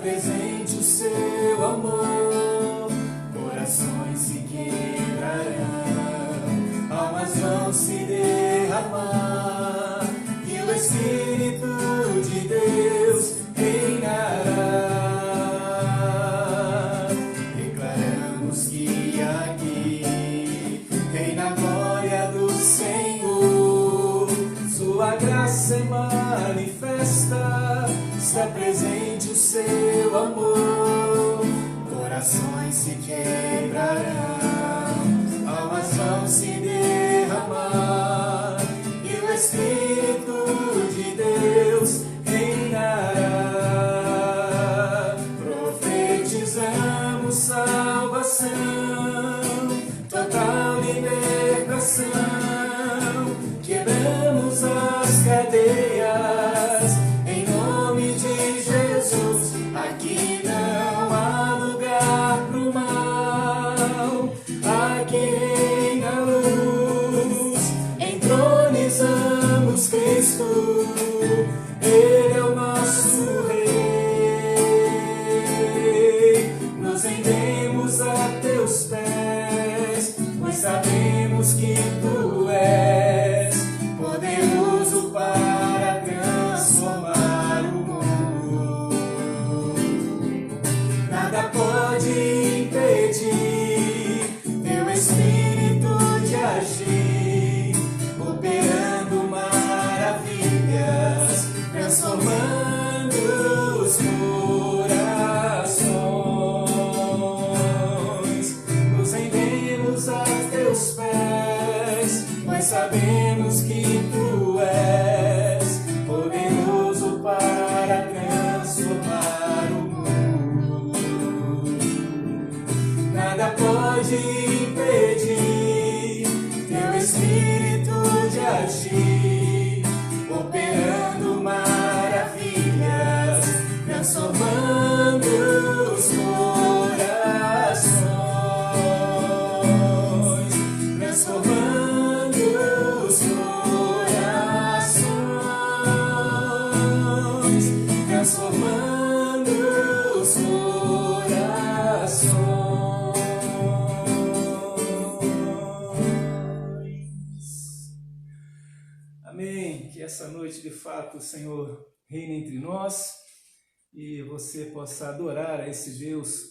presente o seu amor, corações se quebrarão, almas vão se derramar, e o Espírito de Deus reinará. Declaramos que aqui reina a glória do Senhor, sua graça é manifesta, está presente o seu amor, corações se quebrarão, almas vão se derramar, e o Espírito de Deus reinará. Profetizamos salvação, total libertação, quebramos as cadeias, em nome de Jesus. Aqui não há lugar pro mal, aqui reina a luz, entronizamos Cristo, Ele é o nosso Rei. Nos rendemos a teus pés, pois sabemos que tu és poderoso para transformar o mundo. Nada pode impedir teu Espírito de agir, operando maravilhas, transformando os corações. Nos rendemos a teus pés, pois sabemos que tu és poderoso para transformar o mundo. Nada pode impedir teu Espírito de agir, operando maravilhas, transformando os corações, transformando os corações, transformando os corações. Amém. Que essa noite, de fato, o Senhor reine entre nós e você possa adorar a esse Deus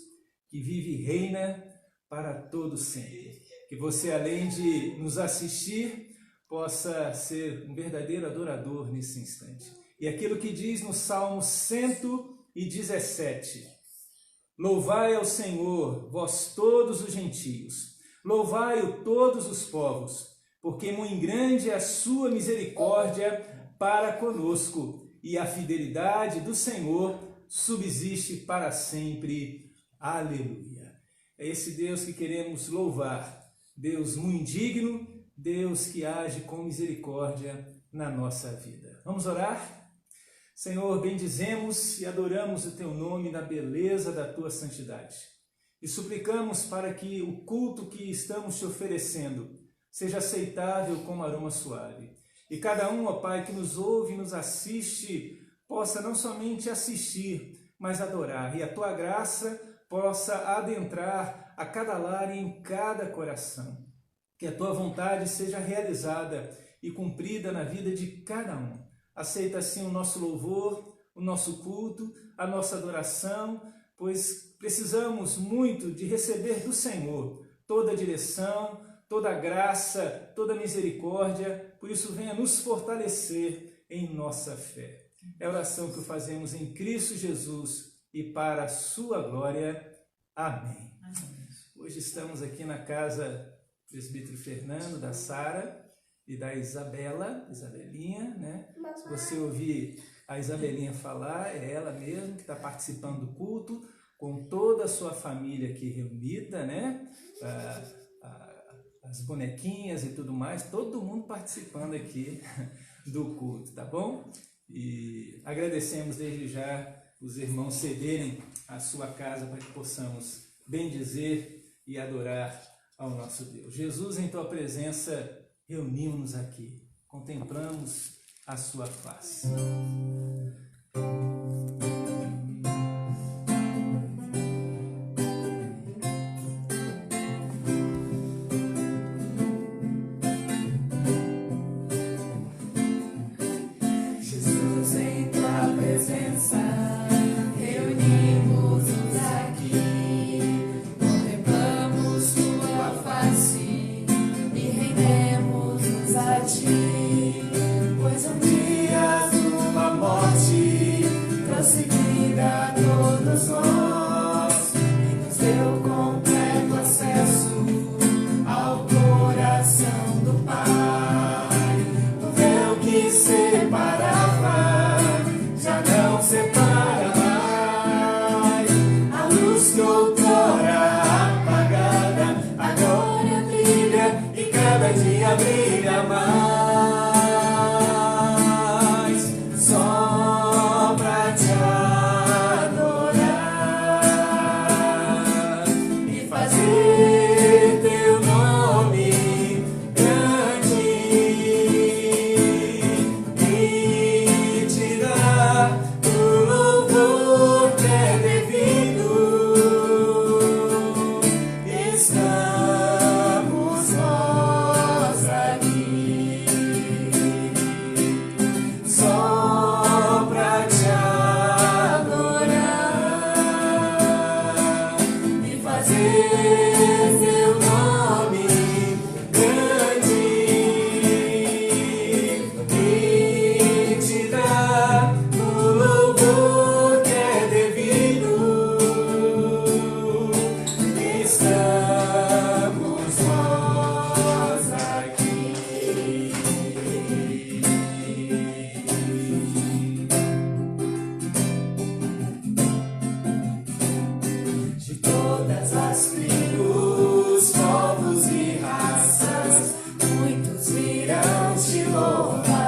que vive e reina para todo sempre. Que você, além de nos assistir, possa ser um verdadeiro adorador nesse instante. E aquilo que diz no Salmo 117: louvai ao Senhor, vós todos os gentios, louvai-o todos os povos, porque muito grande é a sua misericórdia para conosco, e a fidelidade do Senhor subsiste para sempre. Aleluia. É esse Deus que queremos louvar, Deus muito digno, Deus que age com misericórdia na nossa vida. Vamos orar? Senhor, bendizemos e adoramos o Teu nome na beleza da Tua santidade. E suplicamos para que o culto que estamos Te oferecendo seja aceitável como aroma suave. E cada um, ó Pai, que nos ouve e nos assiste, possa não somente assistir, mas adorar. E a Tua graça possa adentrar a cada lar e em cada coração. Que a Tua vontade seja realizada e cumprida na vida de cada um. Aceita assim o nosso louvor, o nosso culto, a nossa adoração, pois precisamos muito de receber do Senhor toda a direção, toda a graça, toda a misericórdia. Por isso venha nos fortalecer em nossa fé. É a oração que fazemos em Cristo Jesus e para a sua glória. Amém. Hoje estamos aqui na casa do presbítero Fernando, da Sara e da Isabelinha, né? Se você ouvir a Isabelinha falar, é ela mesmo que está participando do culto, com toda a sua família aqui reunida, né? As bonequinhas e tudo mais, todo mundo participando aqui do culto, tá bom? E agradecemos desde já os irmãos cederem a sua casa para que possamos bendizer e adorar ao nosso Deus. Jesus, em Tua presença, reunimos-nos aqui, contemplamos a Sua face. dia brilha mais, só pra te adorar e fazer teu nome grande e te dar o louvor que é devido. Estamos nós aqui só pra te adorar e fazer teu nome grande e te dar o louvor que é devido. Estamos nós aqui. De todas as tribos, povos e raças, muitos irão te louvar.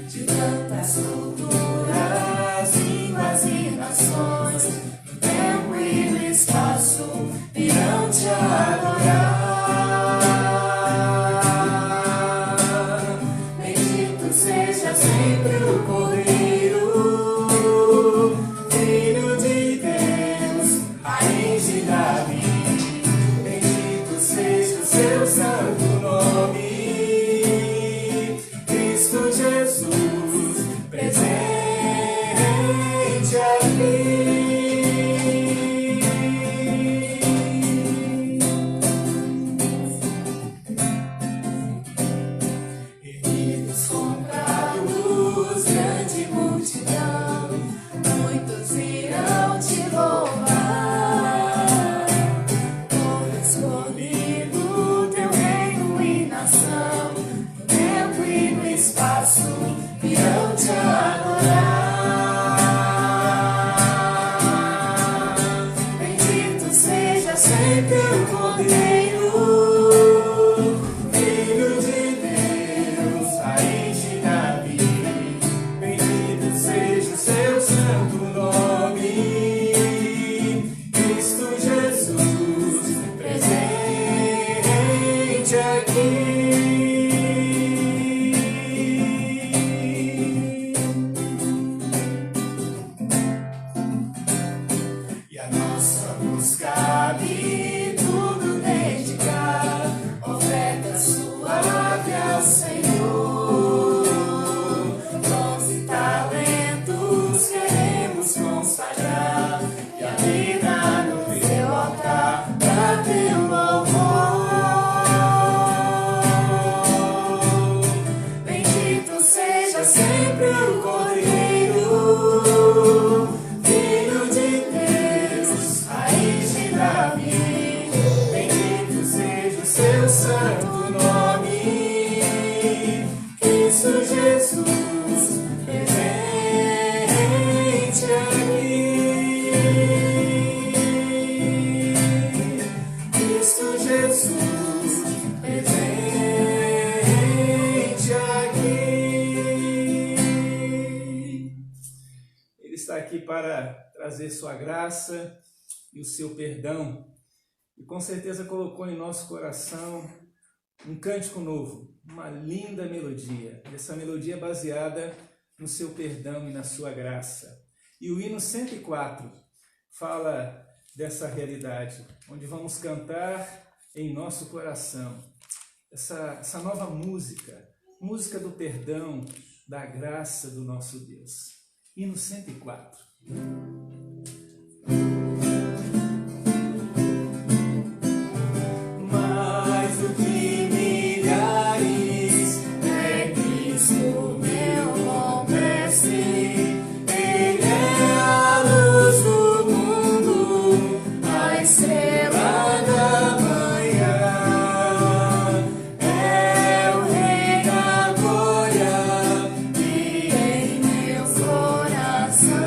De tantas culturas, línguas e nações, no tempo e no espaço, irão te adorar. Bendito seja sempre o Cordeiro, Filho de Deus, Raiz de Davi. Bendito seja o seu santo nome, Cristo Jesus, presente aqui. Reunidos comprados, grande multidão, muitos irão te louvar. Povo escolhido, teu reino e nação, no tempo e no espaço, irão te adorar. Bendito seja sempre o Cordeiro, Filho de Deus, Raiz de Davi. Bendito seja o seu santo nome, Cristo Jesus, presente aqui. E a nós vamos cabe tudo dedicar, oferta suave ao Senhor. Dons e talentos queremos consagrar, e a vida no teu altar pra teu louvor. Bendito seja sempre o Cordeiro, Filho de Deus, Raiz de Davi. Bendito seja o seu santo nome, Cristo Jesus, presente aqui. Cristo Jesus, presente aqui. Ele está aqui para trazer sua graça e o seu perdão. E com certeza colocou em nosso coração um cântico novo, uma linda melodia. Essa melodia é baseada no seu perdão e na sua graça. E o hino 104 fala dessa realidade, onde vamos cantar em nosso coração essa nova música, música do perdão, da graça do nosso Deus. Hino 104. Mais do que milhares é Cristo, meu bom mestre. Ele é a luz do mundo, a estrela da manhã. É o Rei da glória e em meu coração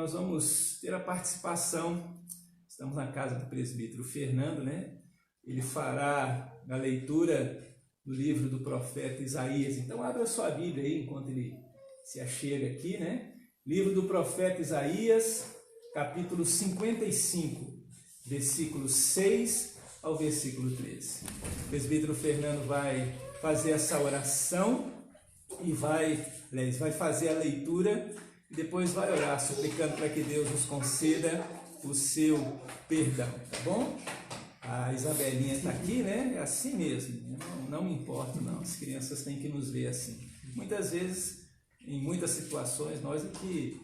nós vamos ter a participação, estamos na casa do presbítero Fernando, né? Ele fará a leitura do livro do profeta Isaías. Então, abra sua Bíblia aí, enquanto ele se achega aqui, né? Livro do profeta Isaías, capítulo 55, versículo 6 ao versículo 13. O presbítero Fernando vai fazer essa oração e vai fazer a leitura e depois vai orar, suplicando para que Deus nos conceda o seu perdão, tá bom? A Isabelinha está aqui, né? É assim mesmo, não me importo não, as crianças têm que nos ver assim. Muitas vezes, em muitas situações, nós é que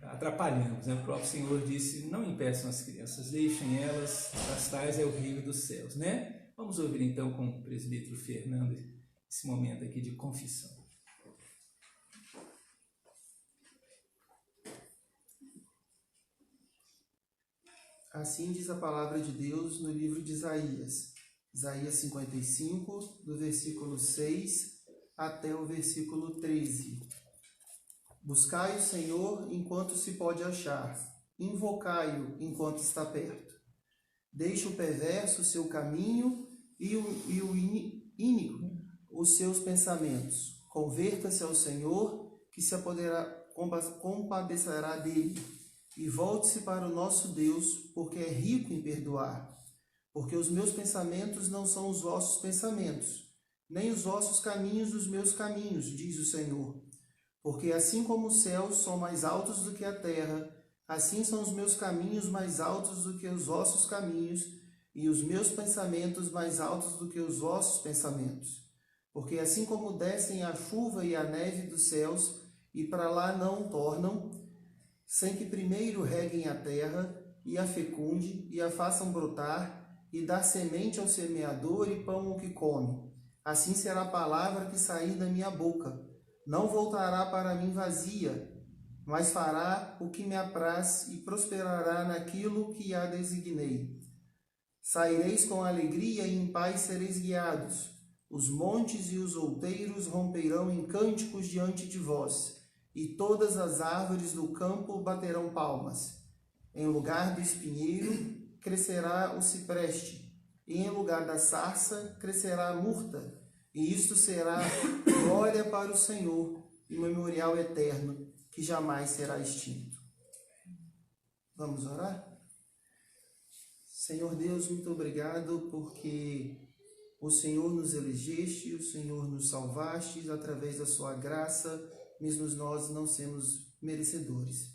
atrapalhamos, né? O próprio Senhor disse, não impeçam as crianças, deixem elas, as tais é o reino dos céus, né? Vamos ouvir então com o presbítero Fernando esse momento aqui de confissão. Assim diz a palavra de Deus no livro de Isaías, Isaías 55, do versículo 6 até o versículo 13. Buscai o Senhor enquanto se pode achar, invocai-o enquanto está perto. Deixe o perverso o seu caminho e o ínico os seus pensamentos. Converta-se ao Senhor, que se compadecerá dele. E volte-se para o nosso Deus, porque é rico em perdoar. Porque os meus pensamentos não são os vossos pensamentos, nem os vossos caminhos os meus caminhos, diz o Senhor. Porque assim como os céus são mais altos do que a terra, assim são os meus caminhos mais altos do que os vossos caminhos, e os meus pensamentos mais altos do que os vossos pensamentos. Porque assim como descem a chuva e a neve dos céus, e para lá não tornam, sem que primeiro reguem a terra, e a fecunde, e a façam brotar, e dar semente ao semeador e pão ao que come. Assim será a palavra que sair da minha boca. Não voltará para mim vazia, mas fará o que me apraz e prosperará naquilo que a designei. Saireis com alegria e em paz sereis guiados. Os montes e os outeiros romperão em cânticos diante de vós, e todas as árvores do campo baterão palmas. Em lugar do espinheiro crescerá o cipreste, e em lugar da sarça crescerá a murta, e isto será glória para o Senhor e memorial eterno, que jamais será extinto. Vamos orar? Senhor Deus, muito obrigado porque o Senhor nos elegeste, o Senhor nos salvaste através da sua graça, mesmo nós não sermos merecedores.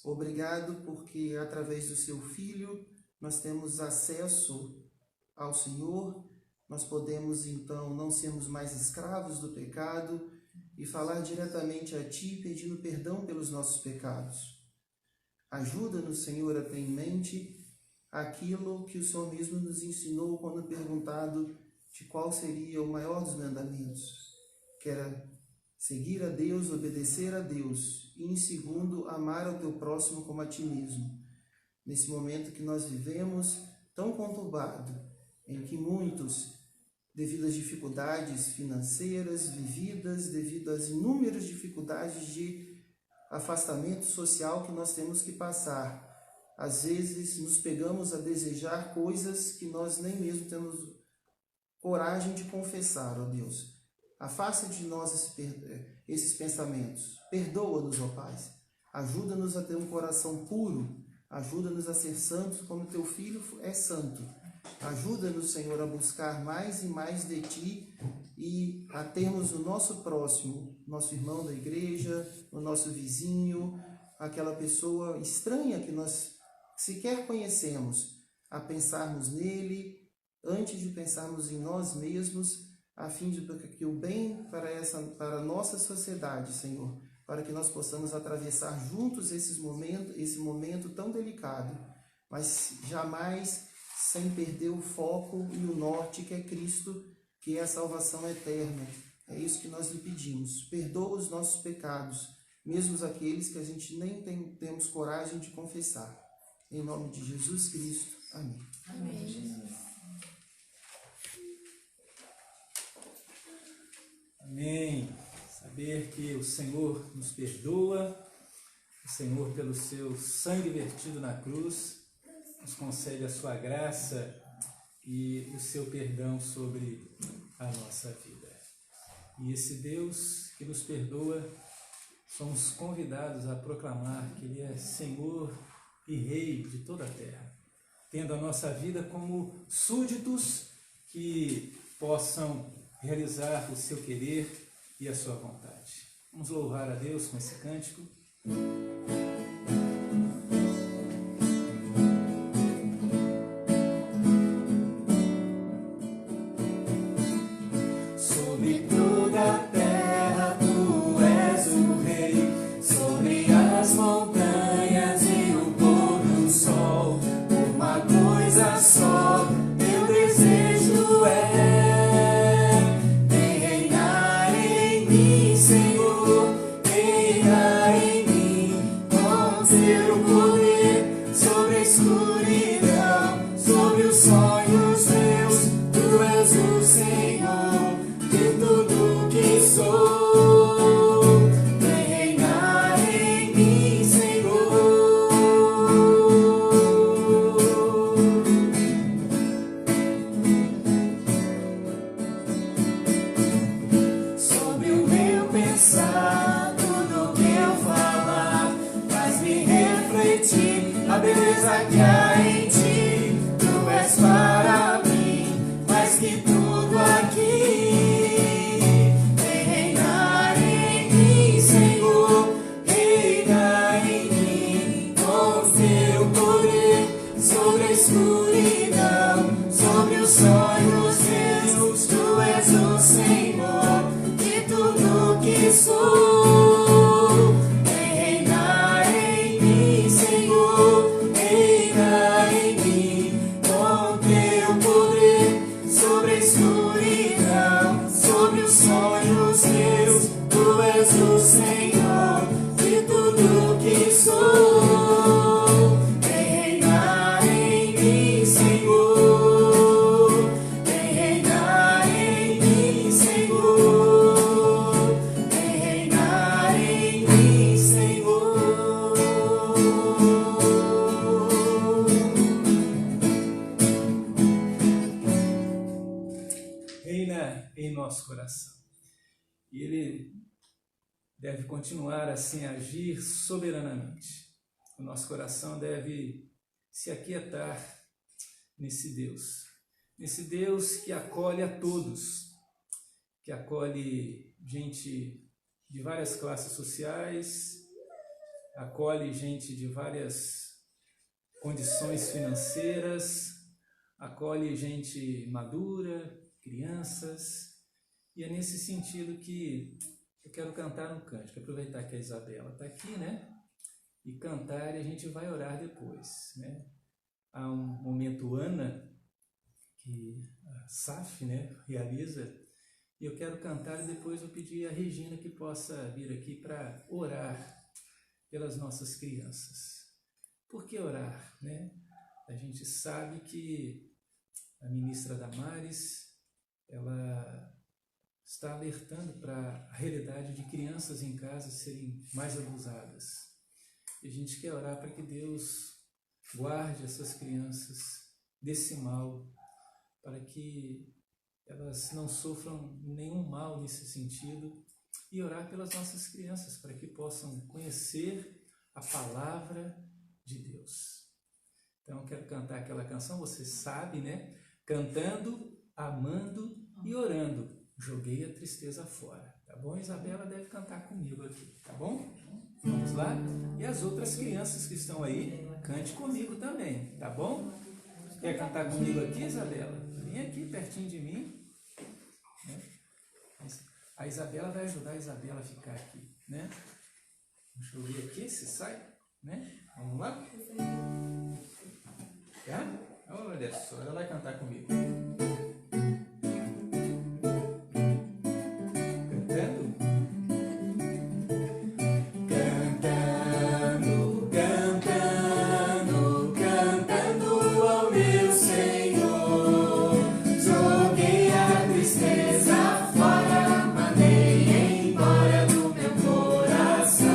Obrigado porque através do seu Filho nós temos acesso ao Senhor, nós podemos então não sermos mais escravos do pecado e falar diretamente a Ti pedindo perdão pelos nossos pecados. Ajuda-nos, Senhor, a ter em mente aquilo que o Senhor mesmo nos ensinou quando perguntado de qual seria o maior dos mandamentos, que era seguir a Deus, obedecer a Deus e, em segundo, amar ao teu próximo como a ti mesmo. Nesse momento que nós vivemos tão conturbado, em que muitos, devido às dificuldades financeiras vividas, devido às inúmeras dificuldades de afastamento social que nós temos que passar, às vezes nos pegamos a desejar coisas que nós nem mesmo temos coragem de confessar, ó Deus. Afasta de nós esses pensamentos. Perdoa-nos, ó Pai. Ajuda-nos a ter um coração puro. Ajuda-nos a ser santos como teu Filho é santo. Ajuda-nos, Senhor, a buscar mais e mais de Ti e a termos o nosso próximo, nosso irmão da igreja, o nosso vizinho, aquela pessoa estranha que nós sequer conhecemos, a pensarmos nele antes de pensarmos em nós mesmos, a fim de que o bem para a nossa sociedade, Senhor, para que nós possamos atravessar juntos esse momento tão delicado, mas jamais sem perder o foco e o norte que é Cristo, que é a salvação eterna. É isso que nós lhe pedimos. Perdoa os nossos pecados, mesmo aqueles que a gente nem temos coragem de confessar. Em nome de Jesus Cristo. Amém. Amém. Amém. Saber que o Senhor nos perdoa, O Senhor, pelo seu sangue vertido na cruz, nos concede a sua graça e o seu perdão sobre a nossa vida. E esse Deus que nos perdoa, somos convidados a proclamar que Ele é Senhor e Rei de toda a terra, tendo a nossa vida como súditos que possam realizar o seu querer e a sua vontade. Vamos louvar a Deus com esse cântico. Sobre toda a terra tu és o Rei, sobre as montanhas e o pôr do sol. Uma coisa só teu desejo é: vem reinar em mim, Senhor, reina em mim, com teu poder sobre a escuridão, sobre os sonhos meus. Tu és o Senhor de tudo que sou. Vem reinar em mim, Senhor. Sobre o meu pensar, tudo que eu falar, faz-me refletir a beleza que há em ti. Tu és para mim mais que tudo aqui. Vem reinar em mim, Senhor, reina em mim, com teu poder sobre a escuridão, sobre os sonhos meus. Tu és o Senhor de tudo que sou. Vem reinar em mim, Senhor, reina em mim, com teu poder sobre a escuridão, sobre os sonhos meus. Tu és o Senhor de tudo que sou. Vem reinar em mim, Senhor, vem reinar em mim, Senhor, vem reinar em mim, Senhor. Reina em nosso coração. E Ele deve continuar assim a agir soberanamente. O nosso coração deve se aquietar nesse Deus que acolhe a todos, que acolhe gente de várias classes sociais, acolhe gente de várias condições financeiras, acolhe gente madura, crianças, e é nesse sentido que eu quero cantar um cântico, aproveitar que a Isabela está aqui, né? E cantar, e a gente vai orar depois, né? Há um momento Ana, que a SAF, né, realiza, e eu quero cantar e depois eu pedir a Regina que possa vir aqui para orar pelas nossas crianças. Por que orar, né? A gente sabe que a ministra Damares, ela está alertando para a realidade de crianças em casa serem mais abusadas. E a gente quer orar para que Deus guarde essas crianças desse mal, para que elas não sofram nenhum mal nesse sentido, e orar pelas nossas crianças, para que possam conhecer a palavra de Deus. Então eu quero cantar aquela canção, você sabe, né? Cantando, amando e orando, joguei a tristeza fora, tá bom? Isabela deve cantar comigo aqui, tá bom? Vamos lá? E as outras crianças que estão aí, cante comigo também, tá bom? Quer cantar comigo aqui, Isabela? Vem aqui pertinho de mim, né? A Isabela vai ajudar a Isabela a ficar aqui, né? Deixa eu ver aqui se sai, né? Vamos lá? Tá? Olha só, ela vai cantar comigo. Joguei a tristeza fora, mandei embora do meu coração.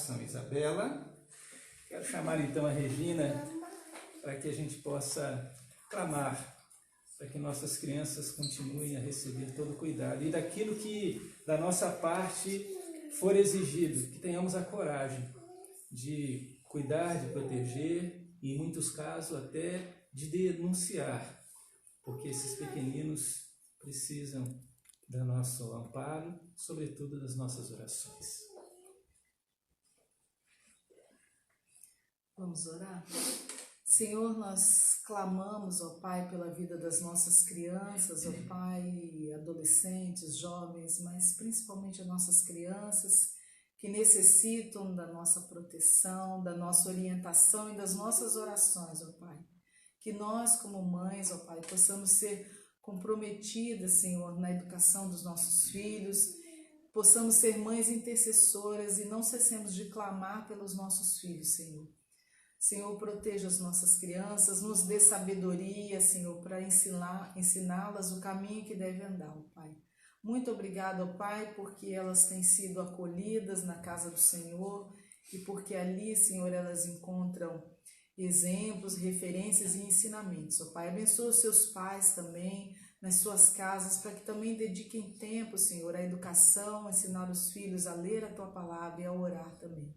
São Isabela. Quero chamar então a Regina para que a gente possa clamar para que nossas crianças continuem a receber todo o cuidado e daquilo que da nossa parte for exigido, que tenhamos a coragem de cuidar, de proteger e, em muitos casos, até de denunciar, porque esses pequeninos precisam do nosso amparo, sobretudo das nossas orações. Vamos orar? Senhor, nós clamamos, ó Pai, pela vida das nossas crianças, ó Pai, adolescentes, jovens, mas principalmente as nossas crianças que necessitam da nossa proteção, da nossa orientação e das nossas orações, ó Pai. Que nós, como mães, ó Pai, possamos ser comprometidas, Senhor, na educação dos nossos filhos, possamos ser mães intercessoras e não cessemos de clamar pelos nossos filhos, Senhor. Senhor, proteja as nossas crianças, nos dê sabedoria, Senhor, para ensiná-las o caminho que deve andar, ó Pai. Muito obrigada, ó Pai, porque elas têm sido acolhidas na casa do Senhor e porque ali, Senhor, elas encontram exemplos, referências e ensinamentos, ó Pai. Abençoa os seus pais também nas suas casas, para que também dediquem tempo, Senhor, à educação, a ensinar os filhos a ler a Tua palavra e a orar também.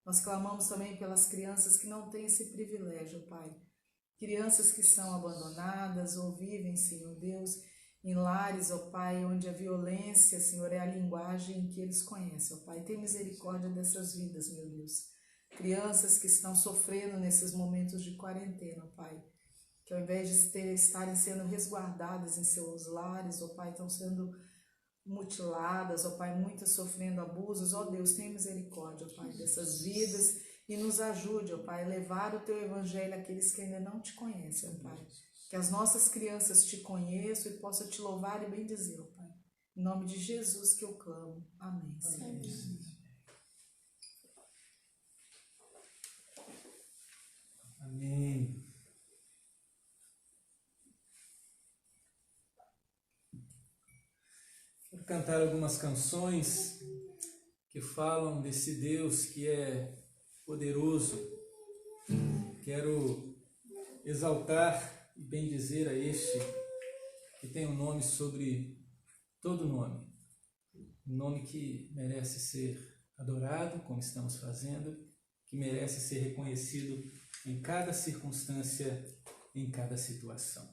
Nós clamamos também pelas crianças que não têm esse privilégio, Pai. Crianças que são abandonadas ou vivem, Senhor Deus, em lares, ó Pai, onde a violência, Senhor, é a linguagem que eles conhecem, ó Pai. Tem misericórdia dessas vidas, meu Deus. Crianças que estão sofrendo nesses momentos de quarentena, ó Pai. Que ao invés de estarem sendo resguardadas em seus lares, ó Pai, estão sendo mutiladas, ó Pai, muitas sofrendo abusos. Ó Deus, tenha misericórdia, ó Pai, dessas vidas e nos ajude, ó Pai, a levar o Teu Evangelho àqueles que ainda não Te conhecem, ó Pai. Que as nossas crianças Te conheçam e possam Te louvar e bendizer, ó Pai. Em nome de Jesus que eu clamo. Amém. Amém. Amém. Quero cantar algumas canções que falam desse Deus que é poderoso. Quero exaltar e bendizer a este que tem um nome sobre todo nome. Um nome que merece ser adorado, como estamos fazendo, que merece ser reconhecido em cada circunstância, em cada situação.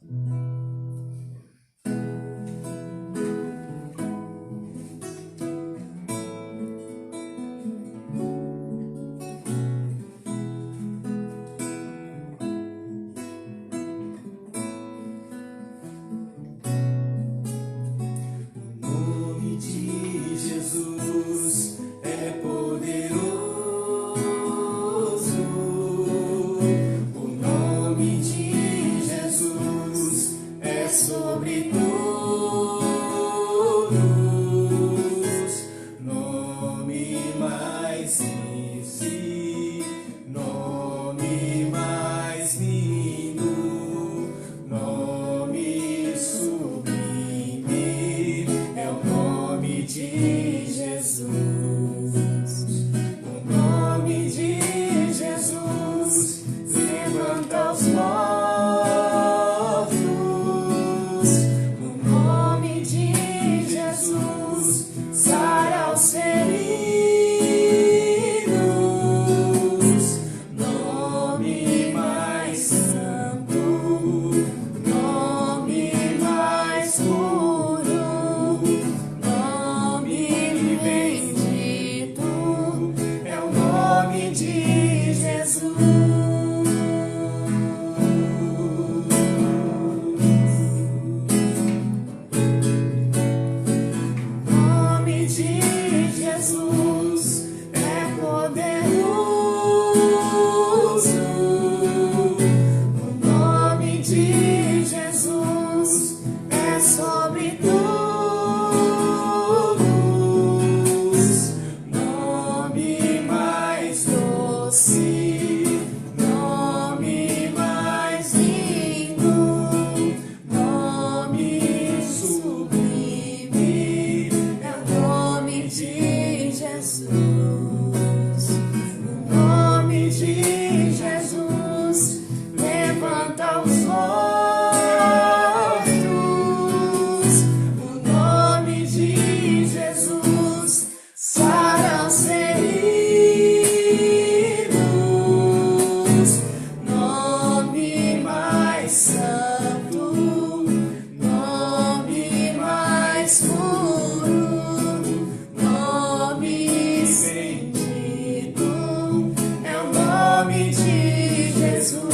nome de Jesus,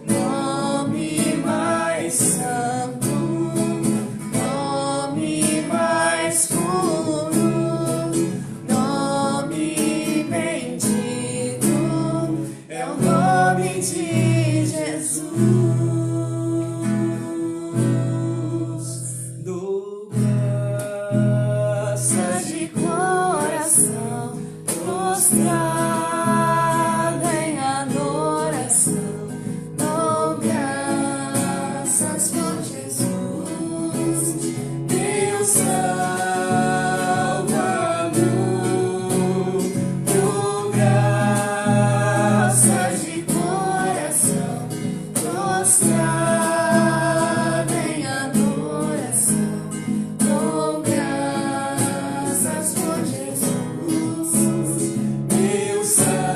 nome mais santo, nome mais puro, nome bendito, é o nome de Jesus. Dou graças De coração prostrado em adoração, dou graças por Jesus, meu Salvador. Dou graças de coração prostrado em adoração, dou graças por Jesus, meu Salvador,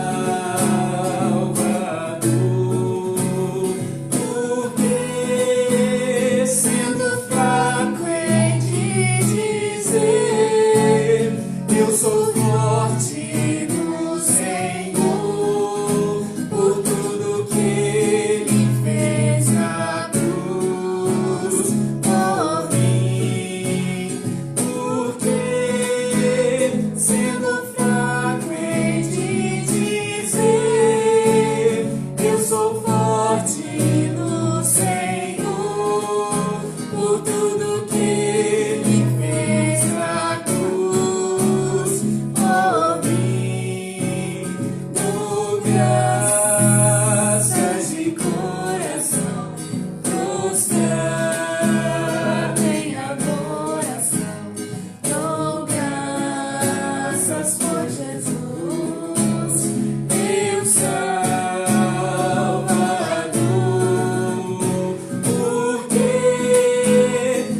porque sendo fraco hei de dizer, eu sou forte no Senhor, por tudo que Ele fez na cruz por mim, porque sendo fraco hei de dizer, eu sou forte no Senhor, por tudo que Ele fez na cruz por mim. Dou graças de coração prostrado em adoração, dou graças por Jesus, meu Salvador, porque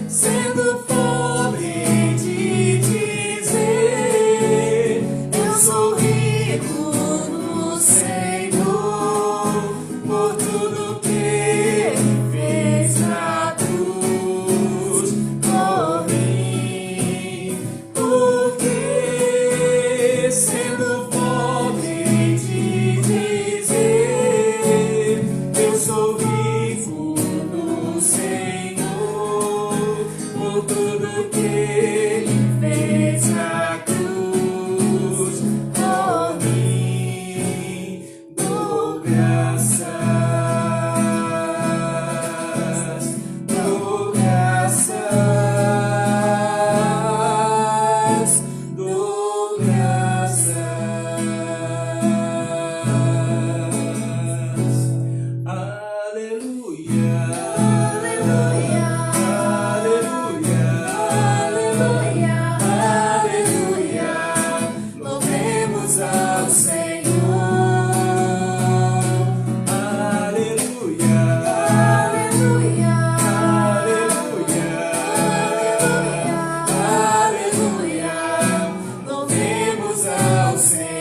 sendo pobre hei de dizer, eu sou rico no Senhor, por tudo que Ele fez na cruz por mim, porque sendo pobre hei de dizer, eu sou rico no Senhor, por tudo que Ele fez na cruz por mim. Dou graças, dou graças, dou graças. Aleluia, aleluia, aleluia, aleluia, aleluia. Louvemos ao Senhor. Aleluia, aleluia, aleluia, aleluia. Louvemos ao Senhor.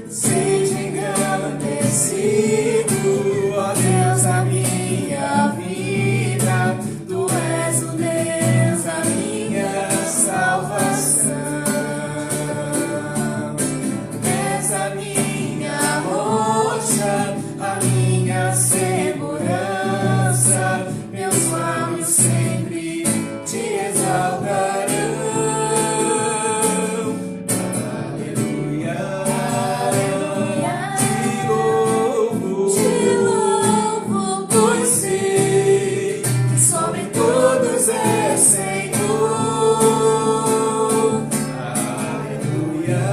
Seja engrandecido, ó Deus, a minha vida. Tu és o Deus, a minha salvação. És a minha rocha, a minha segurança. Meus lábios sempre te exaltarão. Aleluia, aleluia. te louvo, pois sei que sobre todos é Senhor. Aleluia,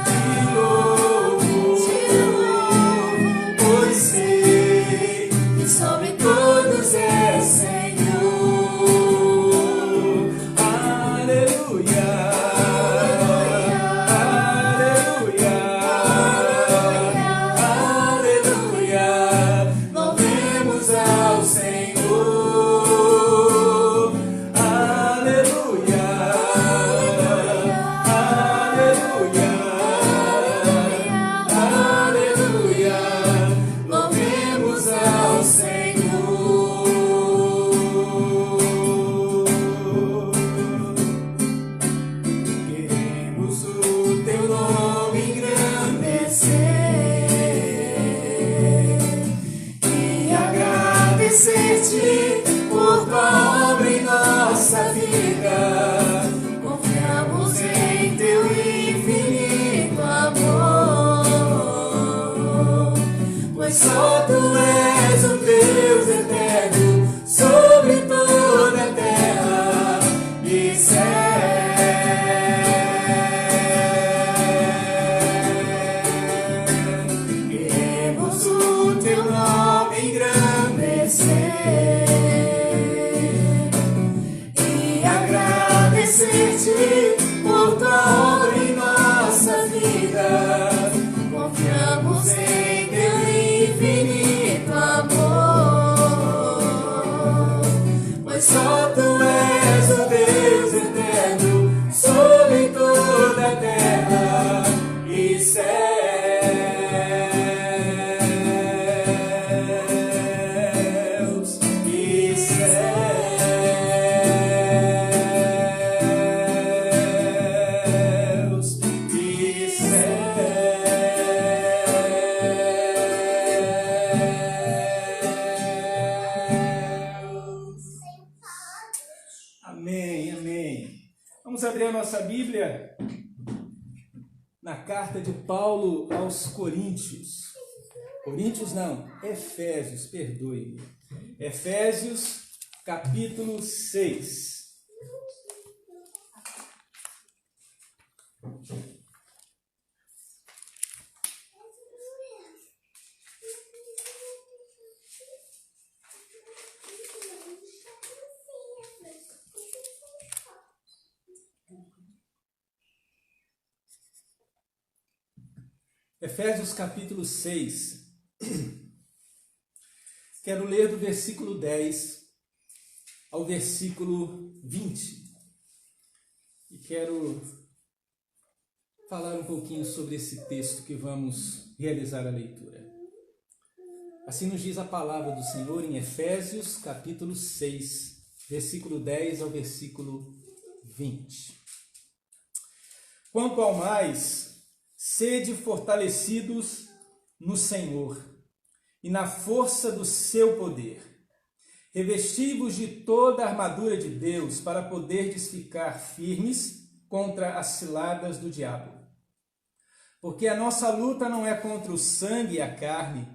te louvo, pois sei que sobre todos é Senhor. Aleluia, aleluia, aleluia. Louvemos ao Senhor. Aleluia, aleluia, terra e céus. Amém, amém. Vamos abrir a nossa Bíblia na carta de Paulo aos Coríntios. Coríntios não, Efésios, perdoe-me. Efésios, capítulo 6. Efésios capítulo 6, quero ler do versículo 10 ao versículo 20 e quero falar um pouquinho sobre esse texto que vamos realizar a leitura. Assim nos diz a palavra do Senhor em Efésios capítulo 6, versículo 10 ao versículo 20. Quanto ao mais, sede fortalecidos no Senhor e na força do seu poder. Revesti-vos de toda a armadura de Deus para poderdes ficar firmes contra as ciladas do diabo. Porque a nossa luta não é contra o sangue e a carne,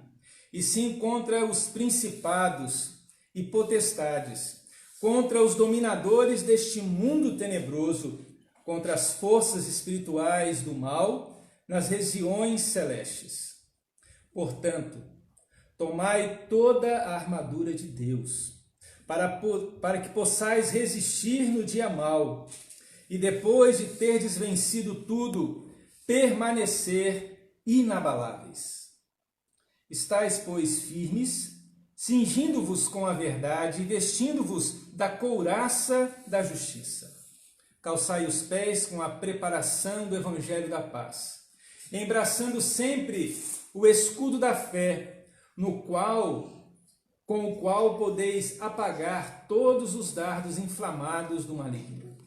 e sim contra os principados e potestades, contra os dominadores deste mundo tenebroso, contra as forças espirituais do mal nas regiões celestes. Portanto, tomai toda a armadura de Deus, para que possais resistir no dia mau, e depois de terdes vencido tudo, permanecer inabaláveis. Estais, pois, firmes, cingindo-vos com a verdade e vestindo-vos da couraça da justiça. Calçai os pés com a preparação do evangelho da paz, embraçando sempre o escudo da fé, com o qual podeis apagar todos os dardos inflamados do maligno.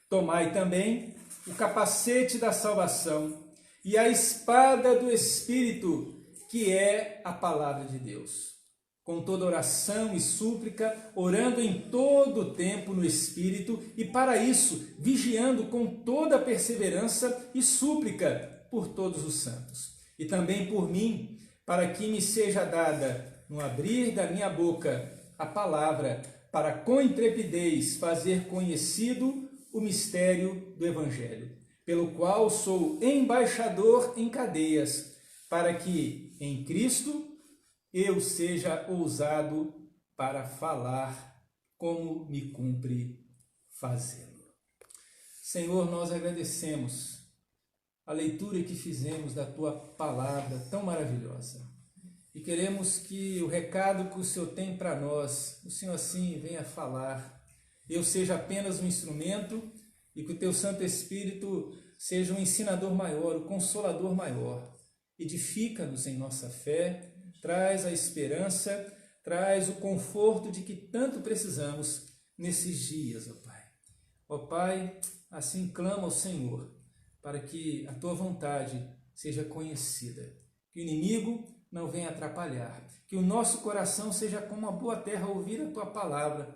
Tomai também o capacete da salvação e a espada do Espírito, que é a palavra de Deus. Com toda oração e súplica, orando em todo o tempo no Espírito, e para isso, vigiando com toda perseverança e súplica por todos os santos, e também por mim, para que me seja dada, no abrir da minha boca, a palavra, para com intrepidez fazer conhecido o mistério do Evangelho, pelo qual sou embaixador em cadeias, para que, em Cristo, eu seja ousado para falar como me cumpre fazê-lo. Senhor, nós agradecemos a leitura que fizemos da Tua palavra tão maravilhosa. E queremos que o recado que o Senhor tem para nós, o Senhor assim venha falar. Eu seja apenas um instrumento e que o Teu Santo Espírito seja um ensinador maior, o consolador maior. Edifica-nos em nossa fé, traz a esperança, traz o conforto de que tanto precisamos nesses dias, ó Pai. Ó Pai, assim clama ao Senhor, para que a Tua vontade seja conhecida, que o inimigo não venha atrapalhar, que o nosso coração seja como uma boa terra a ouvir a Tua palavra,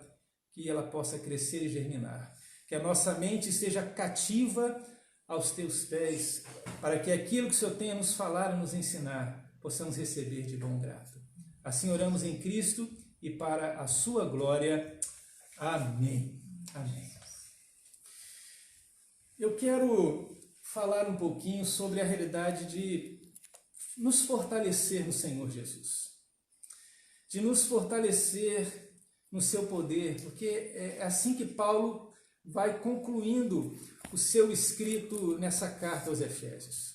que ela possa crescer e germinar, que a nossa mente esteja cativa aos Teus pés, para que aquilo que o Senhor tem a nos falar e nos ensinar, possamos receber de bom grado. Assim oramos em Cristo e para a sua glória. Amém. Amém. Eu quero falar um pouquinho sobre a realidade de nos fortalecer no Senhor Jesus, de nos fortalecer no seu poder, porque é assim que Paulo vai concluindo o seu escrito nessa carta aos Efésios.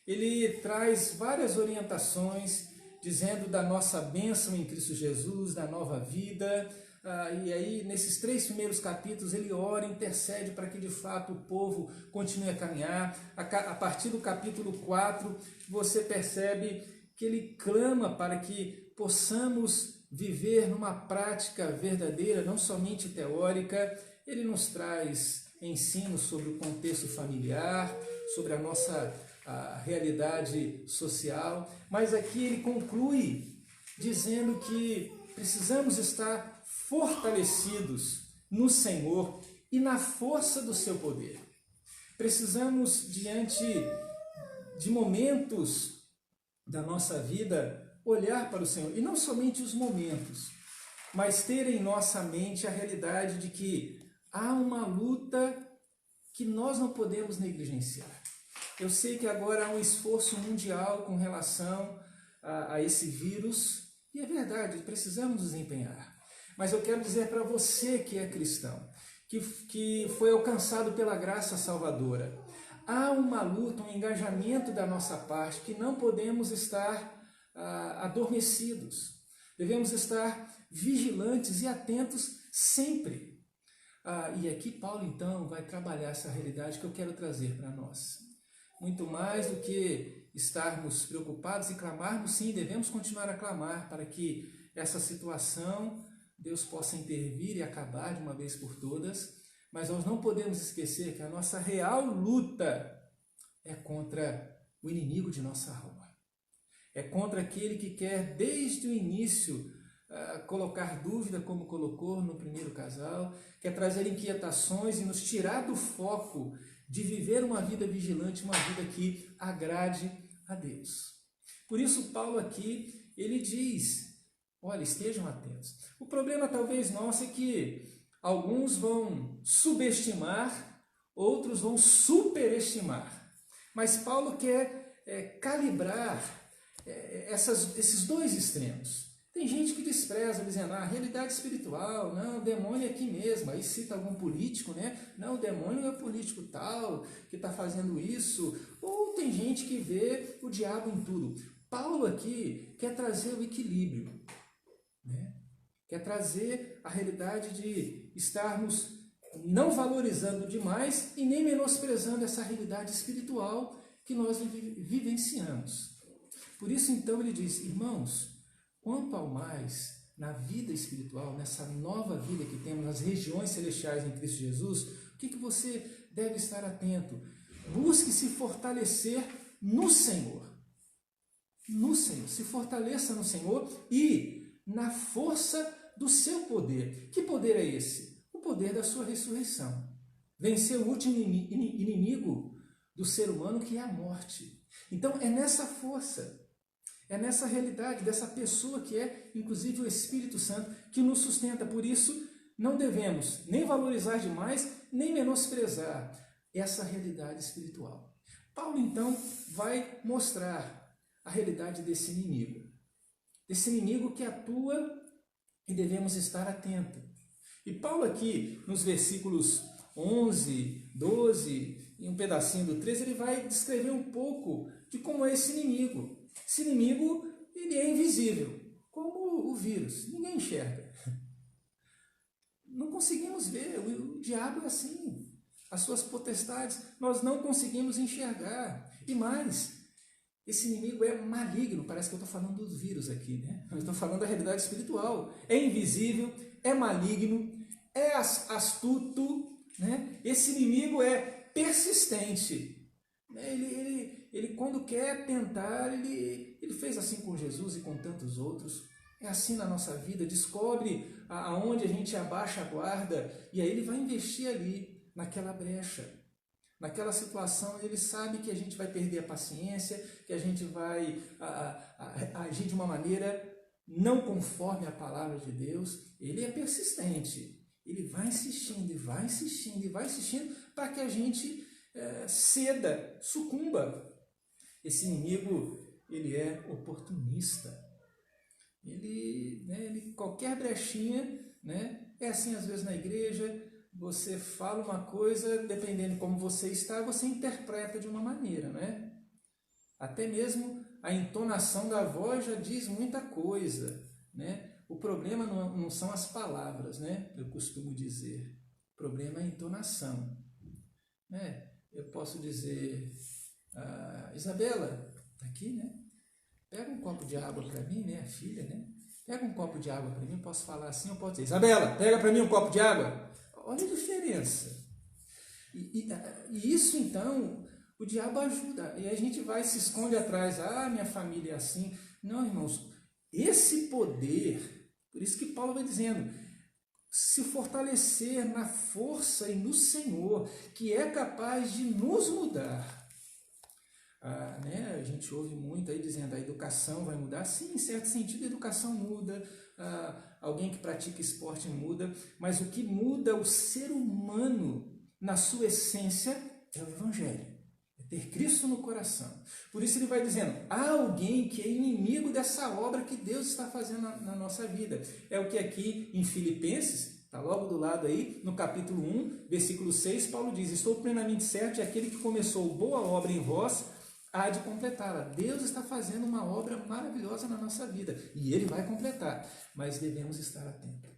Ele traz várias orientações, dizendo da nossa bênção em Cristo Jesus, da nova vida, e aí nesses 3 primeiros capítulos ele ora, intercede para que de fato o povo continue a caminhar. A partir do capítulo 4 você percebe que ele clama para que possamos viver numa prática verdadeira, não somente teórica. Ele nos traz ensinos sobre o contexto familiar, sobre a nossa realidade social, mas aqui ele conclui dizendo que precisamos estar fortalecidos no Senhor e na força do seu poder. Precisamos, diante de momentos da nossa vida, olhar para o Senhor, e não somente os momentos, mas ter em nossa mente a realidade de que há uma luta que nós não podemos negligenciar. Eu sei que agora há um esforço mundial com relação a esse vírus, e é verdade, precisamos nos empenhar. Mas eu quero dizer para você que é cristão, que foi alcançado pela graça salvadora, há uma luta, um engajamento da nossa parte que não podemos estar adormecidos. Devemos estar vigilantes e atentos sempre. E aqui Paulo então vai trabalhar essa realidade que eu quero trazer para nós. Muito mais do que estarmos preocupados e clamarmos, sim, devemos continuar a clamar para que essa situação Deus possa intervir e acabar de uma vez por todas, mas nós não podemos esquecer que a nossa real luta é contra o inimigo de nossa alma. É contra aquele que quer desde o início colocar dúvida, como colocou no primeiro casal, quer trazer inquietações e nos tirar do foco de viver uma vida vigilante, uma vida que agrade a Deus. Por isso Paulo aqui, ele diz, olha, estejam atentos. O problema talvez nosso é que alguns vão subestimar, outros vão superestimar. Mas Paulo quer calibrar esses 2 extremos. Tem gente que despreza, dizendo, a realidade espiritual, não, o demônio é aqui mesmo. Aí cita algum político, né? Não, o demônio é político tal, que está fazendo isso. Ou tem gente que vê o diabo em tudo. Paulo aqui quer trazer o equilíbrio, né? Quer trazer a realidade de estarmos não valorizando demais e nem menosprezando essa realidade espiritual que nós vivenciamos. Por isso, então, ele diz, irmãos, quanto ao mais, na vida espiritual, nessa nova vida que temos nas regiões celestiais em Cristo Jesus, o que você deve estar atento? Busque se fortalecer no Senhor. No Senhor. Se fortaleça no Senhor e na força do seu poder. Que poder é esse? O poder da sua ressurreição. Vencer o último inimigo do ser humano, que é a morte. Então, é nessa força, é nessa realidade dessa pessoa que é, inclusive, o Espírito Santo, que nos sustenta. Por isso, não devemos nem valorizar demais, nem menosprezar essa realidade espiritual. Paulo, então, vai mostrar a realidade desse inimigo que atua e devemos estar atentos. E Paulo aqui, nos versículos 11, 12 e um pedacinho do 13, ele vai descrever um pouco de como é esse inimigo. Esse inimigo, ele é invisível, como o vírus, ninguém enxerga. Não conseguimos ver, o diabo é assim, as suas potestades, nós não conseguimos enxergar. E mais, esse inimigo é maligno, parece que eu estou falando do vírus aqui, né? Eu estou falando da realidade espiritual. É invisível, é maligno, é astuto, né? Esse inimigo é persistente. Ele quando quer tentar, ele fez assim com Jesus e com tantos outros. É assim na nossa vida, descobre aonde a gente abaixa a guarda e aí ele vai investir ali, naquela brecha, naquela situação. Ele sabe que a gente vai perder a paciência, que a gente vai agir de uma maneira não conforme a palavra de Deus. Ele é persistente, ele vai insistindo e vai insistindo e vai insistindo para que a gente ceda, sucumba. Esse inimigo, ele é oportunista. Ele qualquer brechinha, né? É assim às vezes na igreja, você fala uma coisa, dependendo de como você está, você interpreta de uma maneira, né? Até mesmo a entonação da voz já diz muita coisa, né? O problema não são as palavras, né? Eu costumo dizer. O problema é a entonação. Né? Eu posso dizer, Isabela, tá aqui, né? Pega um copo de água para mim, né? A filha, né? Pega um copo de água para mim, eu posso falar assim, eu posso dizer, Isabela, pega para mim um copo de água. Olha a diferença. E isso, então, o diabo ajuda. E a gente vai, se esconde atrás, minha família é assim. Não, irmãos, esse poder, por isso que Paulo vai dizendo, se fortalecer na força e no Senhor, que é capaz de nos mudar. Né? A gente ouve muito aí dizendo, a educação vai mudar. Sim, em certo sentido a educação muda, alguém que pratica esporte muda, mas o que muda o ser humano na sua essência é o Evangelho, é ter Cristo no coração. Por isso ele vai dizendo, há alguém que é inimigo dessa obra que Deus está fazendo na nossa vida. É o que aqui em Filipenses, está logo do lado aí, no capítulo 1, versículo 6, Paulo diz, estou plenamente certo de aquele que começou boa obra em vós, há de completá-la. Deus está fazendo uma obra maravilhosa na nossa vida e Ele vai completar, mas devemos estar atentos.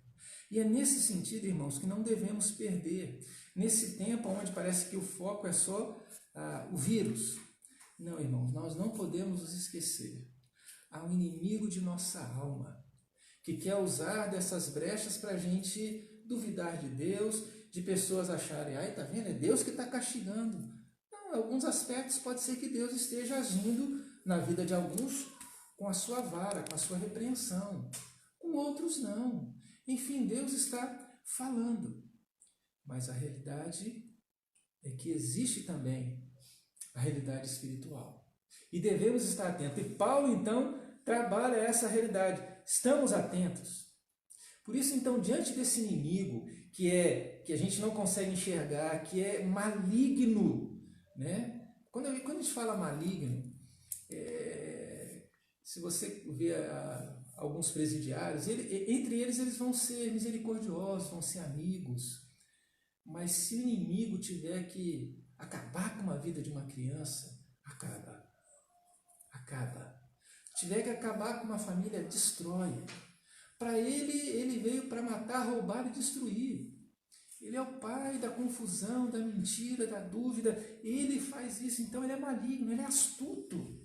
E é nesse sentido, irmãos, que não devemos perder. Nesse tempo onde parece que o foco é só o vírus. Não, irmãos, nós não podemos nos esquecer. Há um inimigo de nossa alma que quer usar dessas brechas para a gente duvidar de Deus, de pessoas acharem, tá vendo? É Deus que está castigando. Em alguns aspectos pode ser que Deus esteja agindo na vida de alguns com a sua vara, com a sua repreensão. Com outros não. Enfim, Deus está falando. Mas a realidade é que existe também a realidade espiritual. E devemos estar atentos. E Paulo, então, trabalha essa realidade. Estamos atentos. Por isso, então, diante desse inimigo que a gente não consegue enxergar, que é maligno, né? Quando a gente fala maligno, se você vê alguns presidiários, entre eles vão ser misericordiosos, vão ser amigos, mas se o inimigo tiver que acabar com a vida de uma criança, acaba. Se tiver que acabar com uma família, destrói. Para ele veio para matar, roubar e destruir. Ele é o pai da confusão, da mentira, da dúvida. Ele faz isso, então ele é maligno, ele é astuto.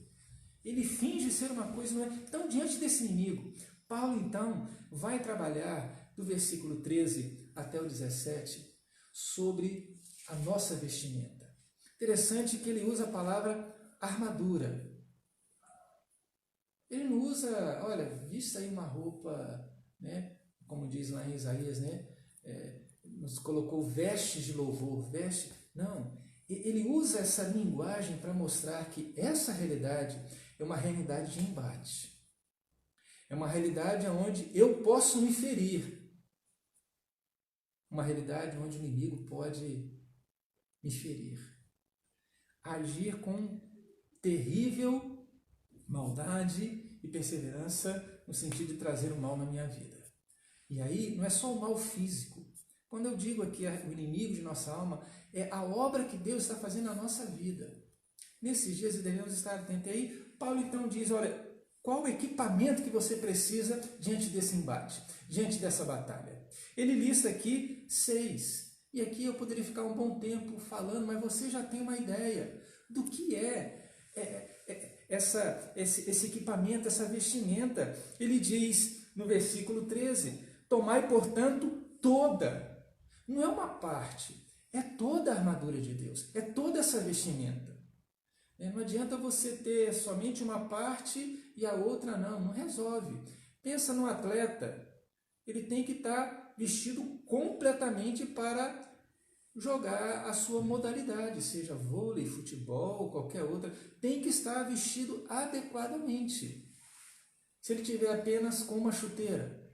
Ele finge ser uma coisa, não é? Então, diante desse inimigo, Paulo, então, vai trabalhar do versículo 13 até o 17 sobre a nossa vestimenta. Interessante que ele usa a palavra armadura. Ele não usa, olha, vista aí uma roupa, né? Como diz lá em Isaías, né? Nos colocou vestes de louvor, veste. Não, ele usa essa linguagem para mostrar que essa realidade é uma realidade de embate. É uma realidade onde eu posso me ferir. Uma realidade onde o inimigo pode me ferir. Agir com terrível maldade e perseverança no sentido de trazer o mal na minha vida. E aí não é só o mal físico. Quando eu digo aqui o inimigo de nossa alma, é a obra que Deus está fazendo na nossa vida. Nesses dias devemos estar atentos. E aí Paulo então diz, olha, qual o equipamento que você precisa diante desse embate, diante dessa batalha? Ele lista aqui 6. E aqui eu poderia ficar um bom tempo falando, mas você já tem uma ideia do que esse equipamento, essa vestimenta. Ele diz no versículo 13, tomai, portanto, toda. Não é uma parte, é toda a armadura de Deus, é toda essa vestimenta. Não adianta você ter somente uma parte e a outra não resolve. Pensa no atleta, ele tem que estar vestido completamente para jogar a sua modalidade, seja vôlei, futebol, qualquer outra, tem que estar vestido adequadamente. Se ele tiver apenas com uma chuteira,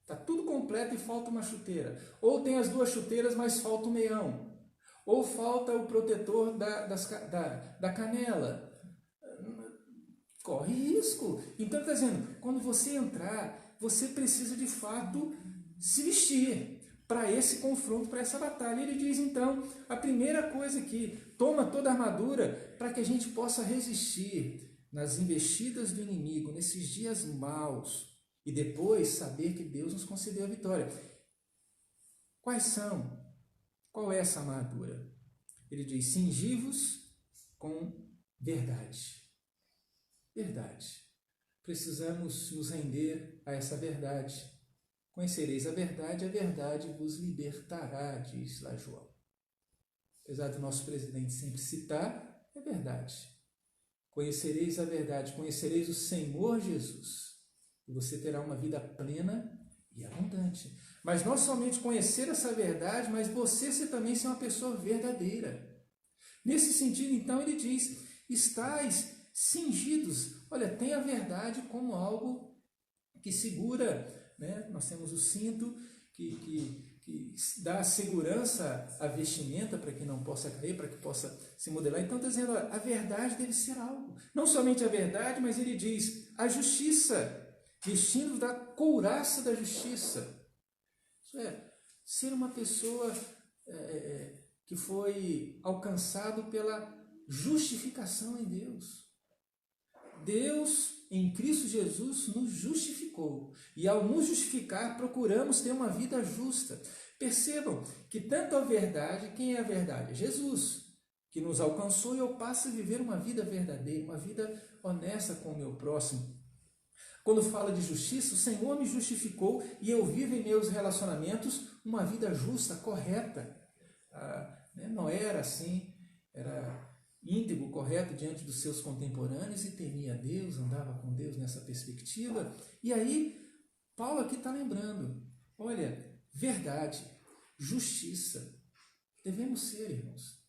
está tudo completo e falta uma chuteira. Ou tem as 2 chuteiras, mas falta o meião. Ou falta o protetor da canela. Corre risco. Então está dizendo, quando você entrar, você precisa de fato se vestir para esse confronto, para essa batalha. Ele diz então, a primeira coisa aqui, toma toda a armadura para que a gente possa resistir nas investidas do inimigo, nesses dias maus. e depois saber que Deus nos concedeu a vitória. Quais são? Qual é essa armadura? Ele diz: cingi-vos com verdade. Verdade. Precisamos nos render a essa verdade. Conhecereis a verdade vos libertará, diz lá João. Apesar do nosso presidente sempre citar, é verdade. Conhecereis a verdade, conhecereis o Senhor Jesus, e você terá uma vida plena e abundante. Mas não somente conhecer essa verdade, mas você também ser uma pessoa verdadeira. Nesse sentido, então, ele diz: estais cingidos. Olha, tem a verdade como algo que segura, né? Nós temos o cinto que dá segurança à vestimenta para que não possa cair, para que possa se modelar. Então está dizendo, a verdade deve ser algo. Não somente a verdade, mas ele diz a justiça, vestindo da couraça da justiça. Isso é, ser uma pessoa que foi alcançado pela justificação em Deus. Deus, em Cristo Jesus, nos justificou. E ao nos justificar, procuramos ter uma vida justa. Percebam que tanto a verdade, quem é a verdade? É Jesus, que nos alcançou, e eu passo a viver uma vida verdadeira, uma vida honesta com o meu próximo. Quando fala de justiça, o Senhor me justificou e eu vivo em meus relacionamentos uma vida justa, correta. Noé era assim, era íntegro, correto diante dos seus contemporâneos e temia a Deus, andava com Deus nessa perspectiva. E aí, Paulo aqui está lembrando, olha, verdade, justiça, devemos ser, irmãos.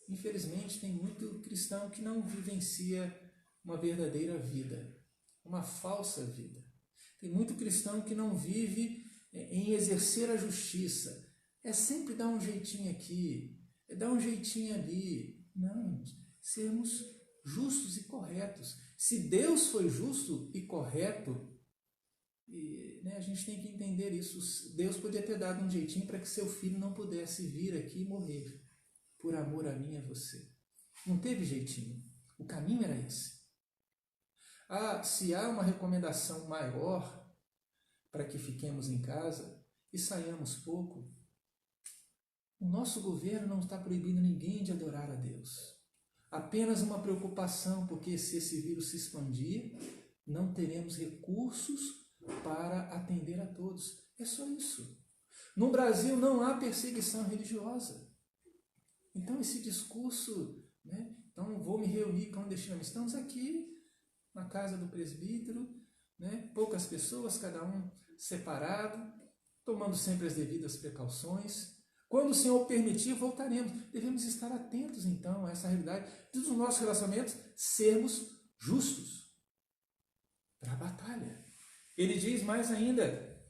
Infelizmente, tem muito cristão que não vivencia uma verdadeira vida, uma falsa vida. Tem muito cristão que não vive em exercer a justiça. É sempre dar um jeitinho aqui, é dar um jeitinho ali. Não, sermos justos e corretos. Se Deus foi justo e correto, a gente tem que entender isso. Deus podia ter dado um jeitinho para que seu filho não pudesse vir aqui e morrer, por amor a mim e a você. Não teve jeitinho. O caminho era esse. Se há uma recomendação maior para que fiquemos em casa e saiamos pouco, o nosso governo não está proibindo ninguém de adorar a Deus. Apenas uma preocupação, porque se esse vírus se expandir, não teremos recursos para atender a todos. É só isso. No Brasil não há perseguição religiosa. Então esse discurso, então vou me reunir clandestinamente. Estamos aqui na casa do presbítero, poucas pessoas, cada um separado, tomando sempre as devidas precauções. Quando o Senhor permitir, voltaremos. Devemos estar atentos, então, a essa realidade dos nossos relacionamentos, sermos justos para a batalha. Ele diz mais ainda,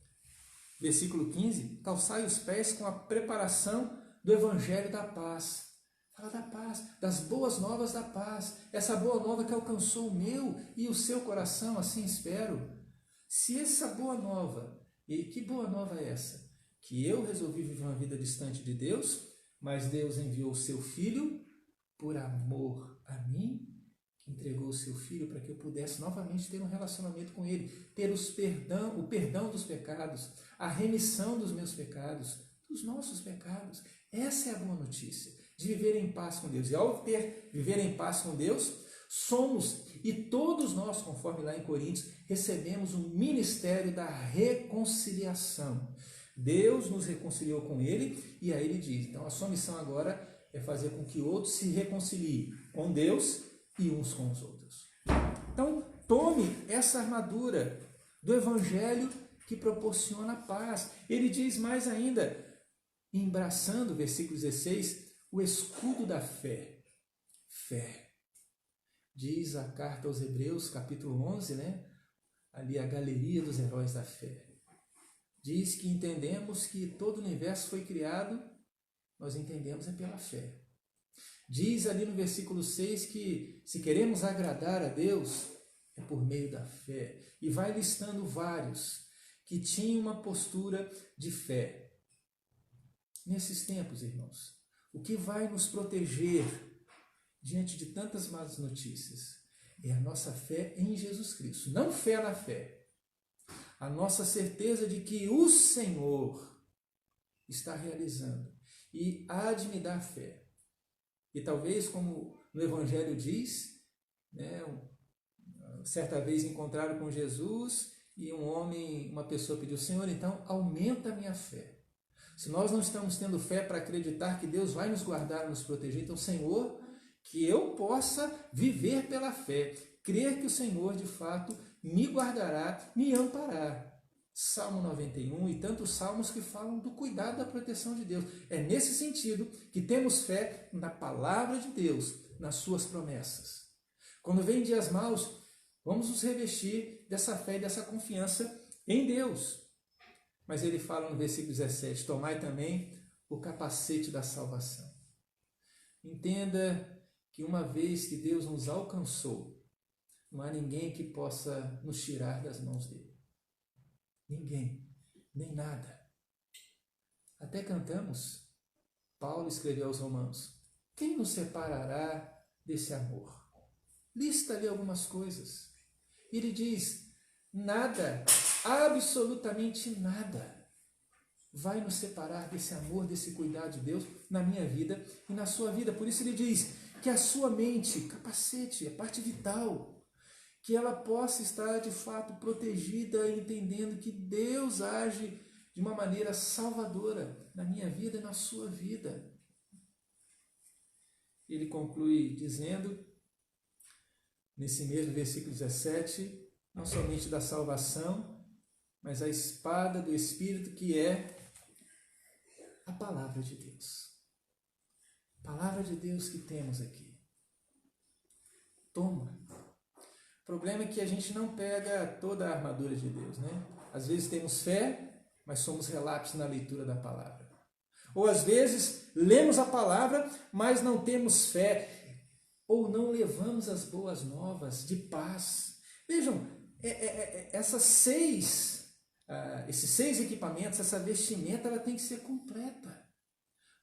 versículo 15, calçai os pés com a preparação do evangelho da paz. Fala da paz, das boas novas da paz. Essa boa nova que alcançou o meu e o seu coração, assim espero. Se essa boa nova, e que boa nova é essa? Que eu resolvi viver uma vida distante de Deus, mas Deus enviou o seu Filho por amor a mim, que entregou o seu Filho para que eu pudesse novamente ter um relacionamento com Ele, ter o perdão dos pecados, a remissão dos meus pecados, dos nossos pecados. Essa é a boa notícia, de viver em paz com Deus. E ao viver em paz com Deus, somos, e todos nós, conforme lá em Coríntios, recebemos o ministério da reconciliação. Deus nos reconciliou com Ele, e aí Ele diz, então a sua missão agora é fazer com que outros se reconciliem com Deus e uns com os outros. Então, tome essa armadura do Evangelho que proporciona paz. Ele diz mais ainda, embraçando, versículo 16, o escudo da fé. Fé. Diz a carta aos Hebreus, capítulo 11, ali a galeria dos heróis da fé. Diz que entendemos que todo o universo foi criado, nós entendemos é pela fé. Diz ali no versículo 6 que se queremos agradar a Deus, é por meio da fé. E vai listando vários que tinham uma postura de fé. Nesses tempos, irmãos, o que vai nos proteger diante de tantas más notícias é a nossa fé em Jesus Cristo. Não fé na fé. a nossa certeza de que o Senhor está realizando e há de me dar fé. E talvez, como no Evangelho diz, né, certa vez encontraram com Jesus e uma pessoa pediu: Senhor, então aumenta a minha fé. Se nós não estamos tendo fé para acreditar que Deus vai nos guardar, nos proteger, então, Senhor, que eu possa viver pela fé, crer que o Senhor de fato me guardará, me amparará. Salmo 91 e tantos salmos que falam do cuidado da proteção de Deus. É nesse sentido que temos fé na palavra de Deus, nas suas promessas. Quando vem dias maus, vamos nos revestir dessa fé e dessa confiança em Deus. Mas ele fala no versículo 17, tomai também o capacete da salvação. Entenda que uma vez que Deus nos alcançou, não há ninguém que possa nos tirar das mãos dele. Ninguém, nem nada. Até cantamos, Paulo escreveu aos Romanos, quem nos separará desse amor? Lista ali algumas coisas. Ele diz, nada, absolutamente nada, vai nos separar desse amor, desse cuidado de Deus na minha vida e na sua vida. Por isso ele diz que a sua mente, capacete, é parte vital, que ela possa estar de fato protegida, entendendo que Deus age de uma maneira salvadora na minha vida e na sua vida. Ele conclui dizendo, nesse mesmo versículo 17, não somente da salvação, mas a espada do Espírito, que é a palavra de Deus. Palavra de Deus que temos aqui. Toma. O problema é que a gente não pega toda a armadura de Deus, né? Às vezes temos fé, mas somos relapsos na leitura da palavra. Ou às vezes lemos a palavra, mas não temos fé. Ou não levamos as boas novas de paz. Vejam, esses 6 equipamentos, essa vestimenta, ela tem que ser completa.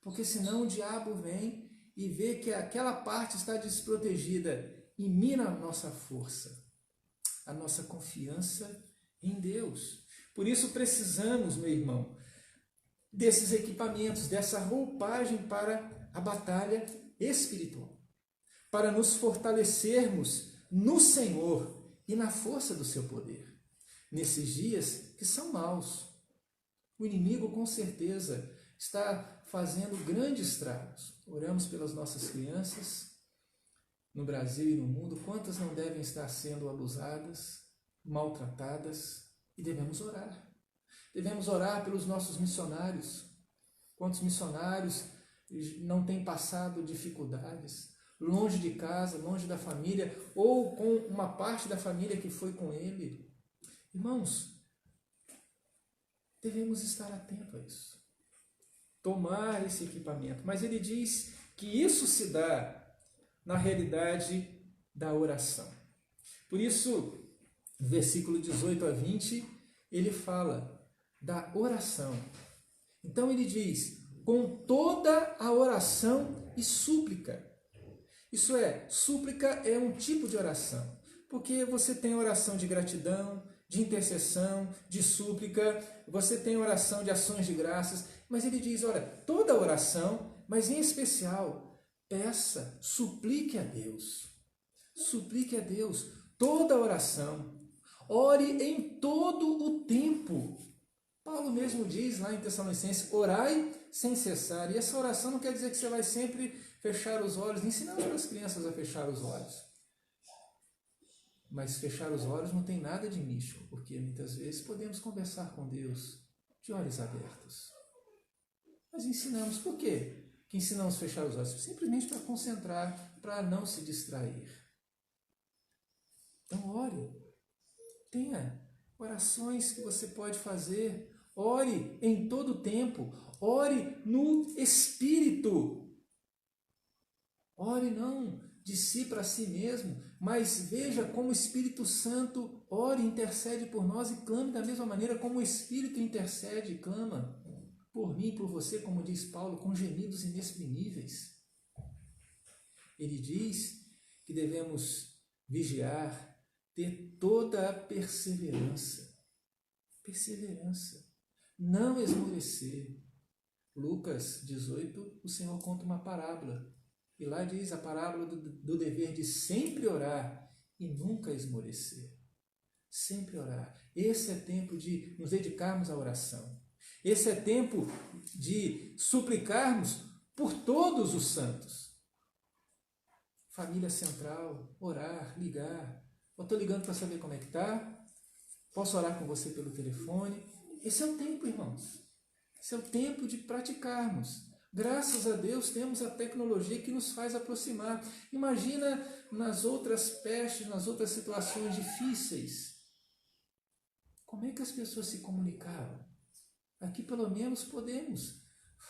Porque senão o diabo vem e vê que aquela parte está desprotegida e mina a nossa força, a nossa confiança em Deus. Por isso precisamos, meu irmão, desses equipamentos, dessa roupagem para a batalha espiritual, para nos fortalecermos no Senhor e na força do seu poder. Nesses dias que são maus, o inimigo com certeza está fazendo grandes estragos. Oramos pelas nossas crianças, no Brasil e no mundo, quantas não devem estar sendo abusadas, maltratadas, e devemos orar. Devemos orar pelos nossos missionários. Quantos missionários não têm passado dificuldades, longe de casa, longe da família, ou com uma parte da família que foi com ele. Irmãos, devemos estar atentos a isso. Tomar esse equipamento. Mas ele diz que isso se dá na realidade da oração. Por isso, versículo 18 a 20, ele fala da oração. Então ele diz, com toda a oração e súplica. Isso é, súplica é um tipo de oração, porque você tem oração de gratidão, de intercessão, de súplica, você tem oração de ações de graças, mas ele diz, olha, toda oração, mas em especial, peça, suplique a Deus. Suplique a Deus toda oração. Ore em todo o tempo. Paulo mesmo diz lá em Tessalonicenses, orai sem cessar. E essa oração não quer dizer que você vai sempre fechar os olhos. Ensinamos para as crianças a fechar os olhos. Mas fechar os olhos não tem nada de místico, porque muitas vezes podemos conversar com Deus de olhos abertos. Mas ensinamos, por quê? Que ensinamos a fechar os olhos? Simplesmente para concentrar, para não se distrair. Então ore. Tenha orações que você pode fazer. Ore em todo o tempo. Ore no Espírito. Ore não de si para si mesmo, mas veja como o Espírito Santo ore, intercede por nós e clame da mesma maneira como o Espírito intercede e clama por mim e por você, como diz Paulo, com gemidos inexprimíveis. Ele diz que devemos vigiar, ter toda a perseverança. Perseverança. Não esmorecer. Lucas 18, o Senhor conta uma parábola. E lá diz a parábola do dever de sempre orar e nunca esmorecer. Sempre orar. Esse é tempo de nos dedicarmos à oração. Esse é tempo de suplicarmos por todos os santos. Família central, orar, ligar. Eu estou ligando para saber como é que está. Posso orar com você pelo telefone. Esse é o tempo, irmãos. Esse é o tempo de praticarmos. Graças a Deus temos a tecnologia que nos faz aproximar. Imagina nas outras pestes, nas outras situações difíceis. Como é que as pessoas se comunicavam? Aqui pelo menos podemos,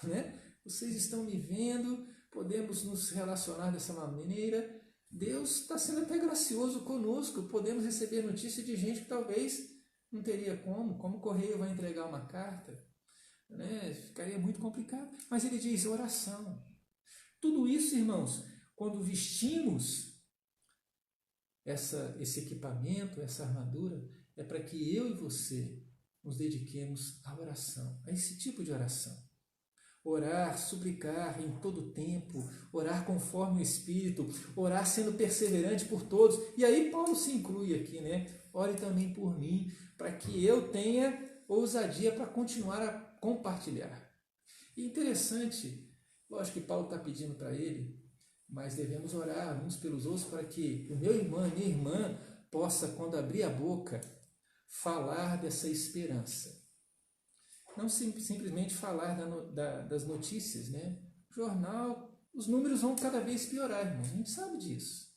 né? Vocês estão me vendo, podemos nos relacionar dessa maneira. Deus está sendo até gracioso conosco, podemos receber notícia de gente que talvez não teria como o correio vai entregar uma carta, né? Ficaria muito complicado. Mas ele diz oração. Tudo isso, irmãos, quando vestimos esse equipamento, essa armadura, é para que eu e você nos dediquemos à oração, a esse tipo de oração. Orar, suplicar em todo tempo, orar conforme o Espírito, orar sendo perseverante por todos. E aí Paulo se inclui aqui, né? Ore também por mim, para que eu tenha ousadia para continuar a compartilhar. E interessante, lógico que Paulo está pedindo para ele, mas devemos orar uns pelos outros para que o meu irmão e minha irmã possa, quando abrir a boca, falar dessa esperança. Não simplesmente falar das notícias, né? O jornal, os números vão cada vez piorar, irmão. A gente sabe disso.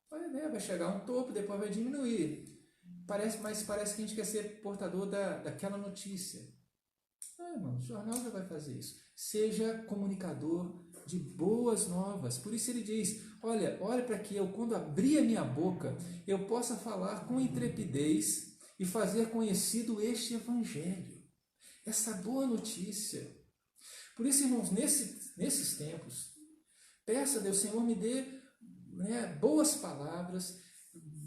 Vai chegar a um topo, depois vai diminuir. Mas parece que a gente quer ser portador daquela notícia. Não, irmão, o jornal já vai fazer isso. Seja comunicador de boas novas. Por isso ele diz, olha para que eu, quando abrir a minha boca, eu possa falar com intrepidez e fazer conhecido este evangelho, essa boa notícia. Por isso, irmãos, nesses tempos, peça a Deus, Senhor, me dê, né, boas palavras,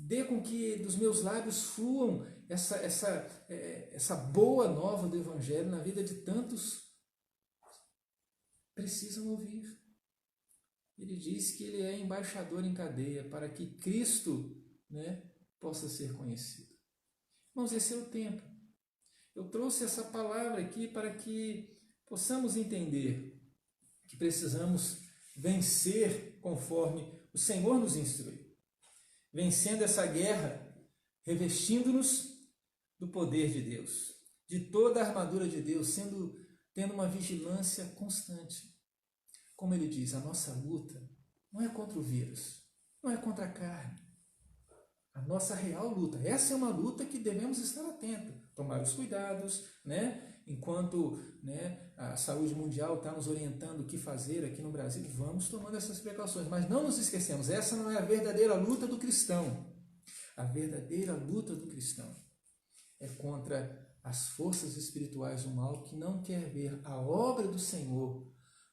dê com que dos meus lábios fluam essa boa nova do evangelho na vida de tantos precisam ouvir. Ele diz que ele é embaixador em cadeia para que Cristo, né, possa ser conhecido. Irmãos, esse é o tempo. Eu trouxe essa palavra aqui para que possamos entender que precisamos vencer conforme o Senhor nos instrui. Vencendo essa guerra, revestindo-nos do poder de Deus, de toda a armadura de Deus, tendo uma vigilância constante. Como ele diz, a nossa luta não é contra o vírus, não é contra a carne. A nossa real luta, essa é uma luta que devemos estar atentos, tomar os cuidados, né? Enquanto, né, a saúde mundial está nos orientando o que fazer aqui no Brasil, vamos tomando essas precauções. Mas não nos esquecemos, essa não é a verdadeira luta do cristão. A verdadeira luta do cristão é contra as forças espirituais do mal que não quer ver a obra do Senhor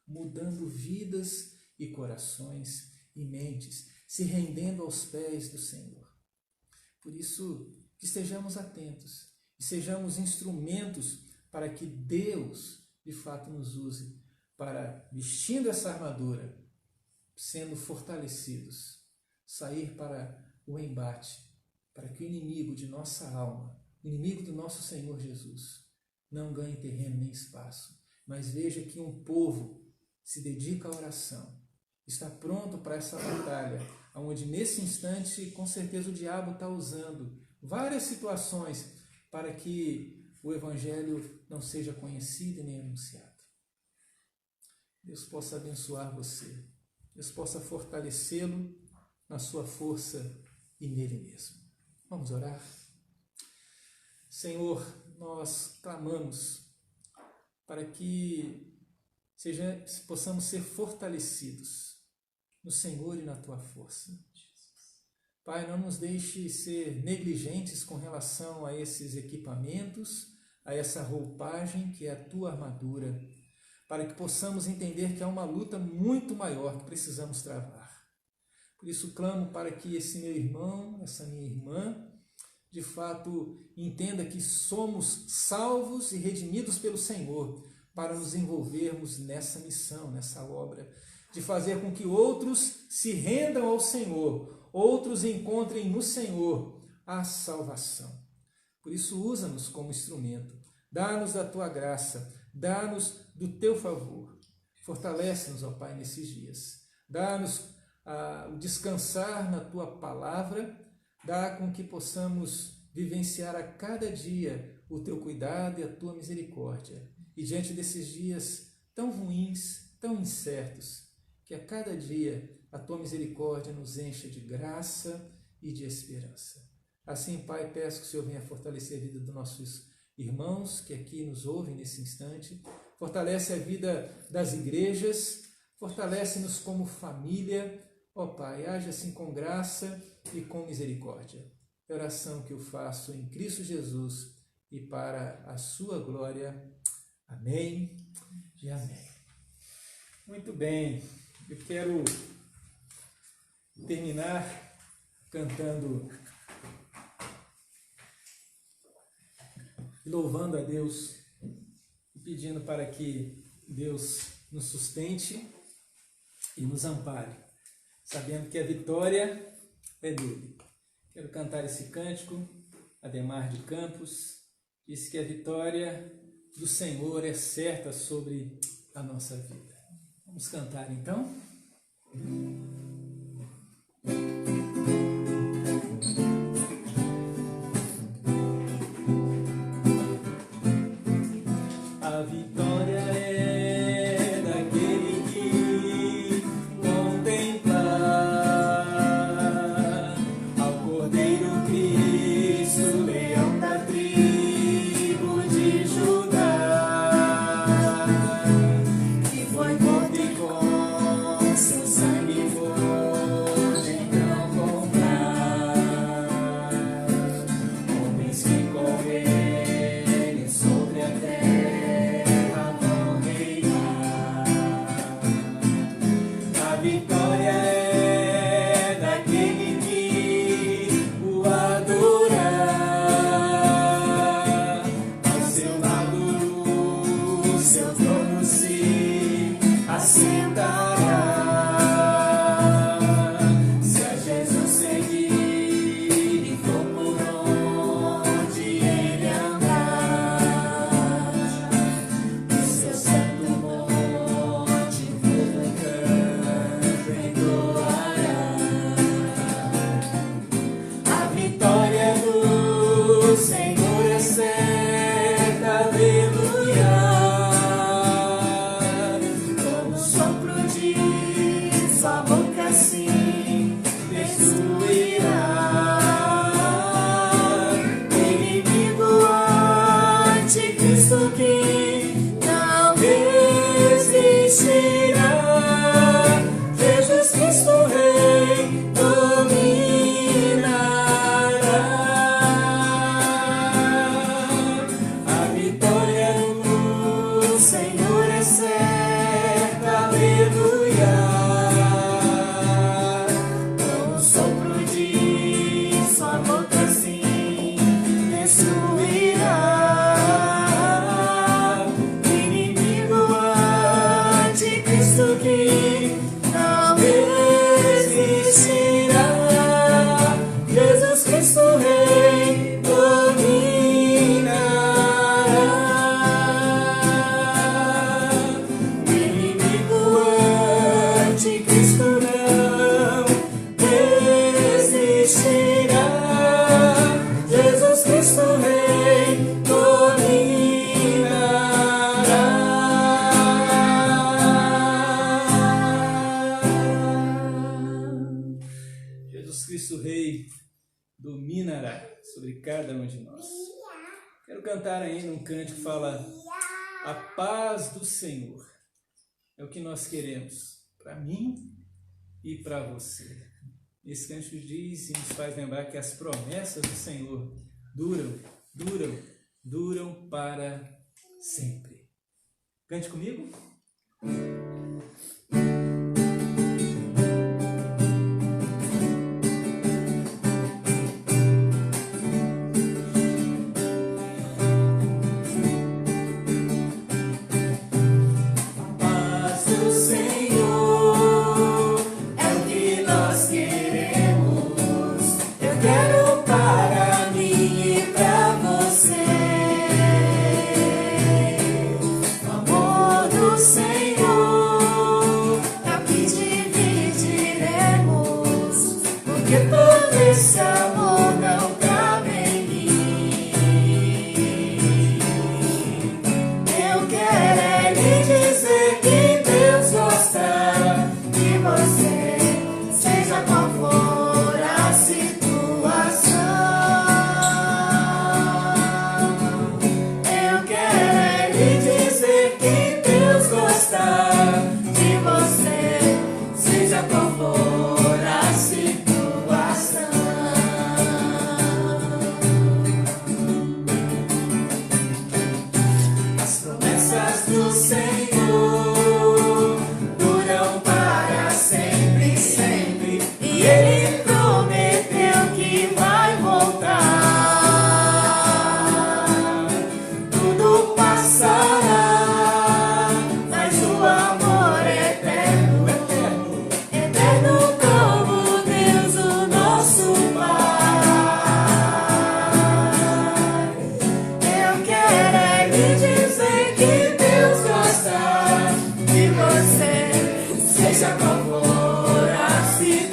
mudando vidas e corações e mentes, se rendendo aos pés do Senhor. Por isso, que estejamos atentos e sejamos instrumentos para que Deus, de fato, nos use para, vestindo essa armadura, sendo fortalecidos, sair para o embate, para que o inimigo de nossa alma, o inimigo do nosso Senhor Jesus, não ganhe terreno nem espaço, mas veja que um povo se dedica à oração, está pronto para essa batalha, onde nesse instante, com certeza, o diabo está usando várias situações para que o Evangelho não seja conhecido e nem anunciado. Deus possa abençoar você, Deus possa fortalecê-lo na sua força e nele mesmo. Vamos orar? Senhor, nós clamamos para que possamos ser fortalecidos no Senhor e na Tua força. Pai, não nos deixe ser negligentes com relação a esses equipamentos, a essa roupagem que é a Tua armadura, para que possamos entender que há uma luta muito maior que precisamos travar. Por isso clamo para que esse meu irmão, essa minha irmã, de fato entenda que somos salvos e redimidos pelo Senhor para nos envolvermos nessa missão, nessa obra, de fazer com que outros se rendam ao Senhor, outros encontrem no Senhor a salvação. Por isso, usa-nos como instrumento, dá-nos da tua graça, dá-nos do teu favor. Fortalece-nos, ó Pai, nesses dias. Dá-nos o descansar na tua palavra, dá com que possamos vivenciar a cada dia o teu cuidado e a tua misericórdia. E diante desses dias tão ruins, tão incertos, que a cada dia a tua misericórdia nos encha de graça e de esperança. Assim, Pai, peço que o Senhor venha fortalecer a vida dos nossos irmãos que aqui nos ouvem nesse instante, fortalece a vida das igrejas, fortalece-nos como família. Ó Pai, age assim com graça e com misericórdia. É a oração que eu faço em Cristo Jesus e para a sua glória. Amém e amém. Muito bem, eu quero terminar cantando e louvando a Deus e pedindo para que Deus nos sustente e nos ampare, sabendo que a vitória é dele. Quero cantar esse cântico. Ademar de Campos disse que a vitória do Senhor é certa sobre a nossa vida. Vamos cantar então? A vitória é daquele que contemplar ao Cordeiro Cristo, leão da tribo de Judá, que foi morto e com seu sangue pôde então comprar homens que com ele sobre a terra vão reinar. A vitória é daquele que o adorar. Ao seu lado o seu trono se assentará. Se a Jesus seguir e for por onde ele andar, o seu santo monte todo canto entoará. A vitória do Senhor é certa, aleluia. Como o sopro de sua boca assim destruirá o inimigo anticristo que não resistirá. Jesus Cristo Rei dominará. A vitória do Senhor é certa, aleluia. Com o sopro de sua boca assim destruirá o inimigo anticristo que não resistirá. Jesus Cristo Rei dominará. O inimigo anticristo não resistirá. Jesus Cristo Rei dominará. Jesus Cristo Rei dominará sobre cada um de nós. Quero cantar ainda um cântico que fala: a paz do Senhor é o que nós queremos para mim e para você. Esse cântico diz e nos faz lembrar que as promessas do Senhor duram para sempre. Cante comigo. nós queremos. Eu quero para mim e para você o amor do Senhor, é o que dividiremos, porque todo esse amor não cabe em mim. Eu quero é lhe dizer que Deus gosta de você, seja qual for a situação. Eu quero é lhe dizer que Deus gosta de você, seja qual for a situação. As promessas do Senhor duram para sempre, sempre. E Ele prometeu que vai voltar. Tudo passará, mas o amor é eterno, eterno, eterno como Deus, o nosso Pai. Eu quero é lhe dizer que Deus gosta de você, seja qual for a situação.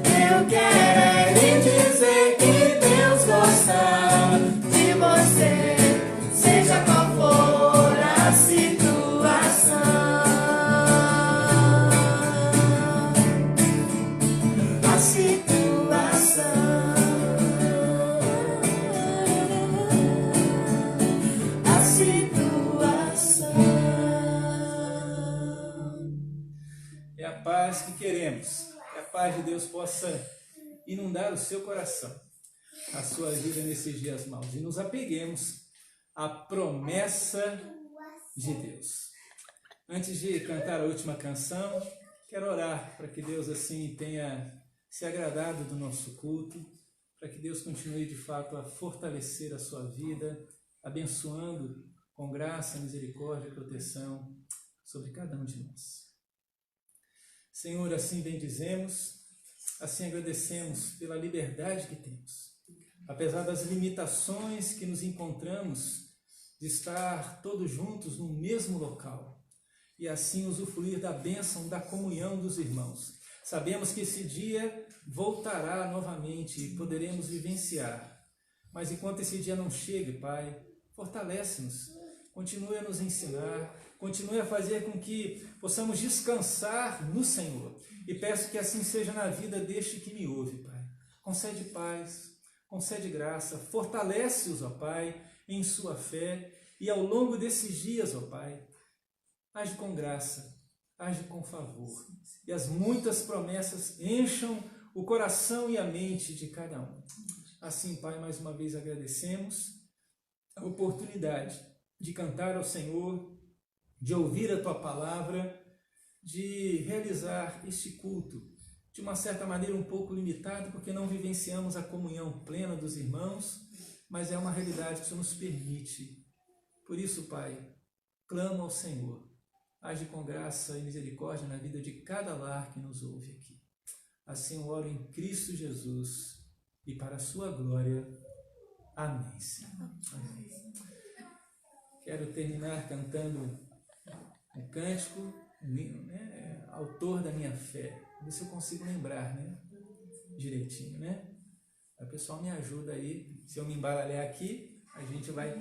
Eu quero é lhe dizer que Deus gosta de você, seja qual for a situação. A situação. É a paz que queremos, que a paz de Deus possa inundar o seu coração, a sua vida nesses dias maus, e nos apeguemos à promessa de Deus. Antes de cantar a última canção, quero orar para que Deus assim tenha se agradado do nosso culto, para que Deus continue de fato a fortalecer a sua vida, abençoando com graça, misericórdia e proteção sobre cada um de nós. Senhor, assim bendizemos, assim agradecemos pela liberdade que temos, apesar das limitações que nos encontramos de estar todos juntos no mesmo local e assim usufruir da bênção da comunhão dos irmãos. Sabemos que esse dia voltará novamente e poderemos vivenciar, mas enquanto esse dia não chegue, Pai, fortalece-nos, continue a nos ensinar, continue a fazer com que possamos descansar no Senhor. E peço que assim seja na vida deste que me ouve, Pai. Concede paz, concede graça, fortalece-os, ó Pai, em sua fé. E ao longo desses dias, ó Pai, age com graça, age com favor. E as muitas promessas encham o coração e a mente de cada um. Assim, Pai, mais uma vez agradecemos a oportunidade de cantar ao Senhor, de ouvir a Tua palavra, de realizar este culto de uma certa maneira um pouco limitado, porque não vivenciamos a comunhão plena dos irmãos, mas é uma realidade que o Senhor nos permite. Por isso, Pai, clamo ao Senhor, age com graça e misericórdia na vida de cada lar que nos ouve aqui. Assim eu oro em Cristo Jesus e para a sua glória. Amém, Senhor. Amém. Quero terminar cantando um cântico, um hino, né? Autor da minha fé. Ver se eu consigo lembrar, né? Direitinho, né? O pessoal me ajuda aí. Se eu me embaralhar aqui, a gente vai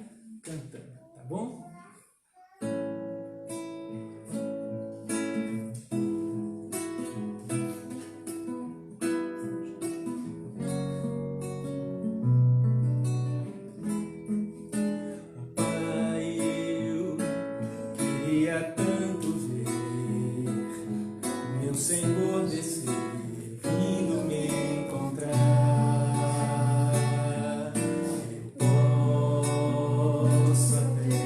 cantando, tá bom? Senhor descer, vindo me encontrar. Eu posso até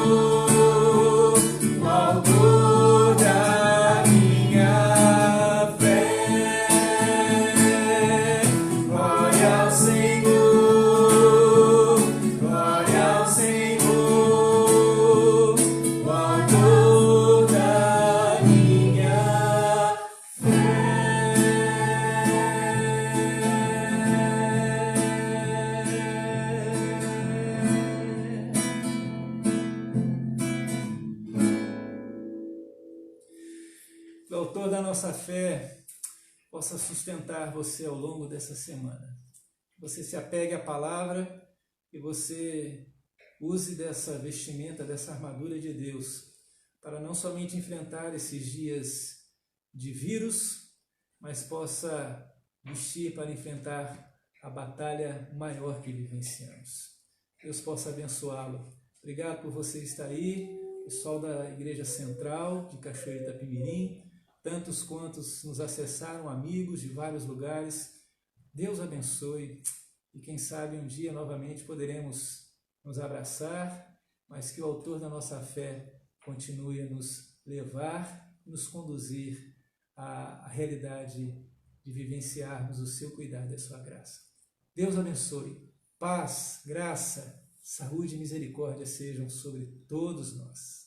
o autor da minha fé. Glória ao Senhor, glória ao Senhor, o autor da minha o autor da nossa fé possa sustentar você ao longo dessa semana. Você se apegue à palavra e você use dessa vestimenta, dessa armadura de Deus, para não somente enfrentar esses dias de vírus, mas possa vestir para enfrentar a batalha maior que vivenciamos. Deus possa abençoá-lo. Obrigado por você estar aí, pessoal da Igreja Central de Cachoeira Itapimirim, tantos quantos nos acessaram, amigos de vários lugares. Deus abençoe e quem sabe um dia novamente poderemos nos abraçar, mas que o autor da nossa fé continue a nos levar, nos conduzir à realidade de vivenciarmos o seu cuidado e a sua graça. Deus abençoe. Paz, graça, saúde e misericórdia sejam sobre todos nós.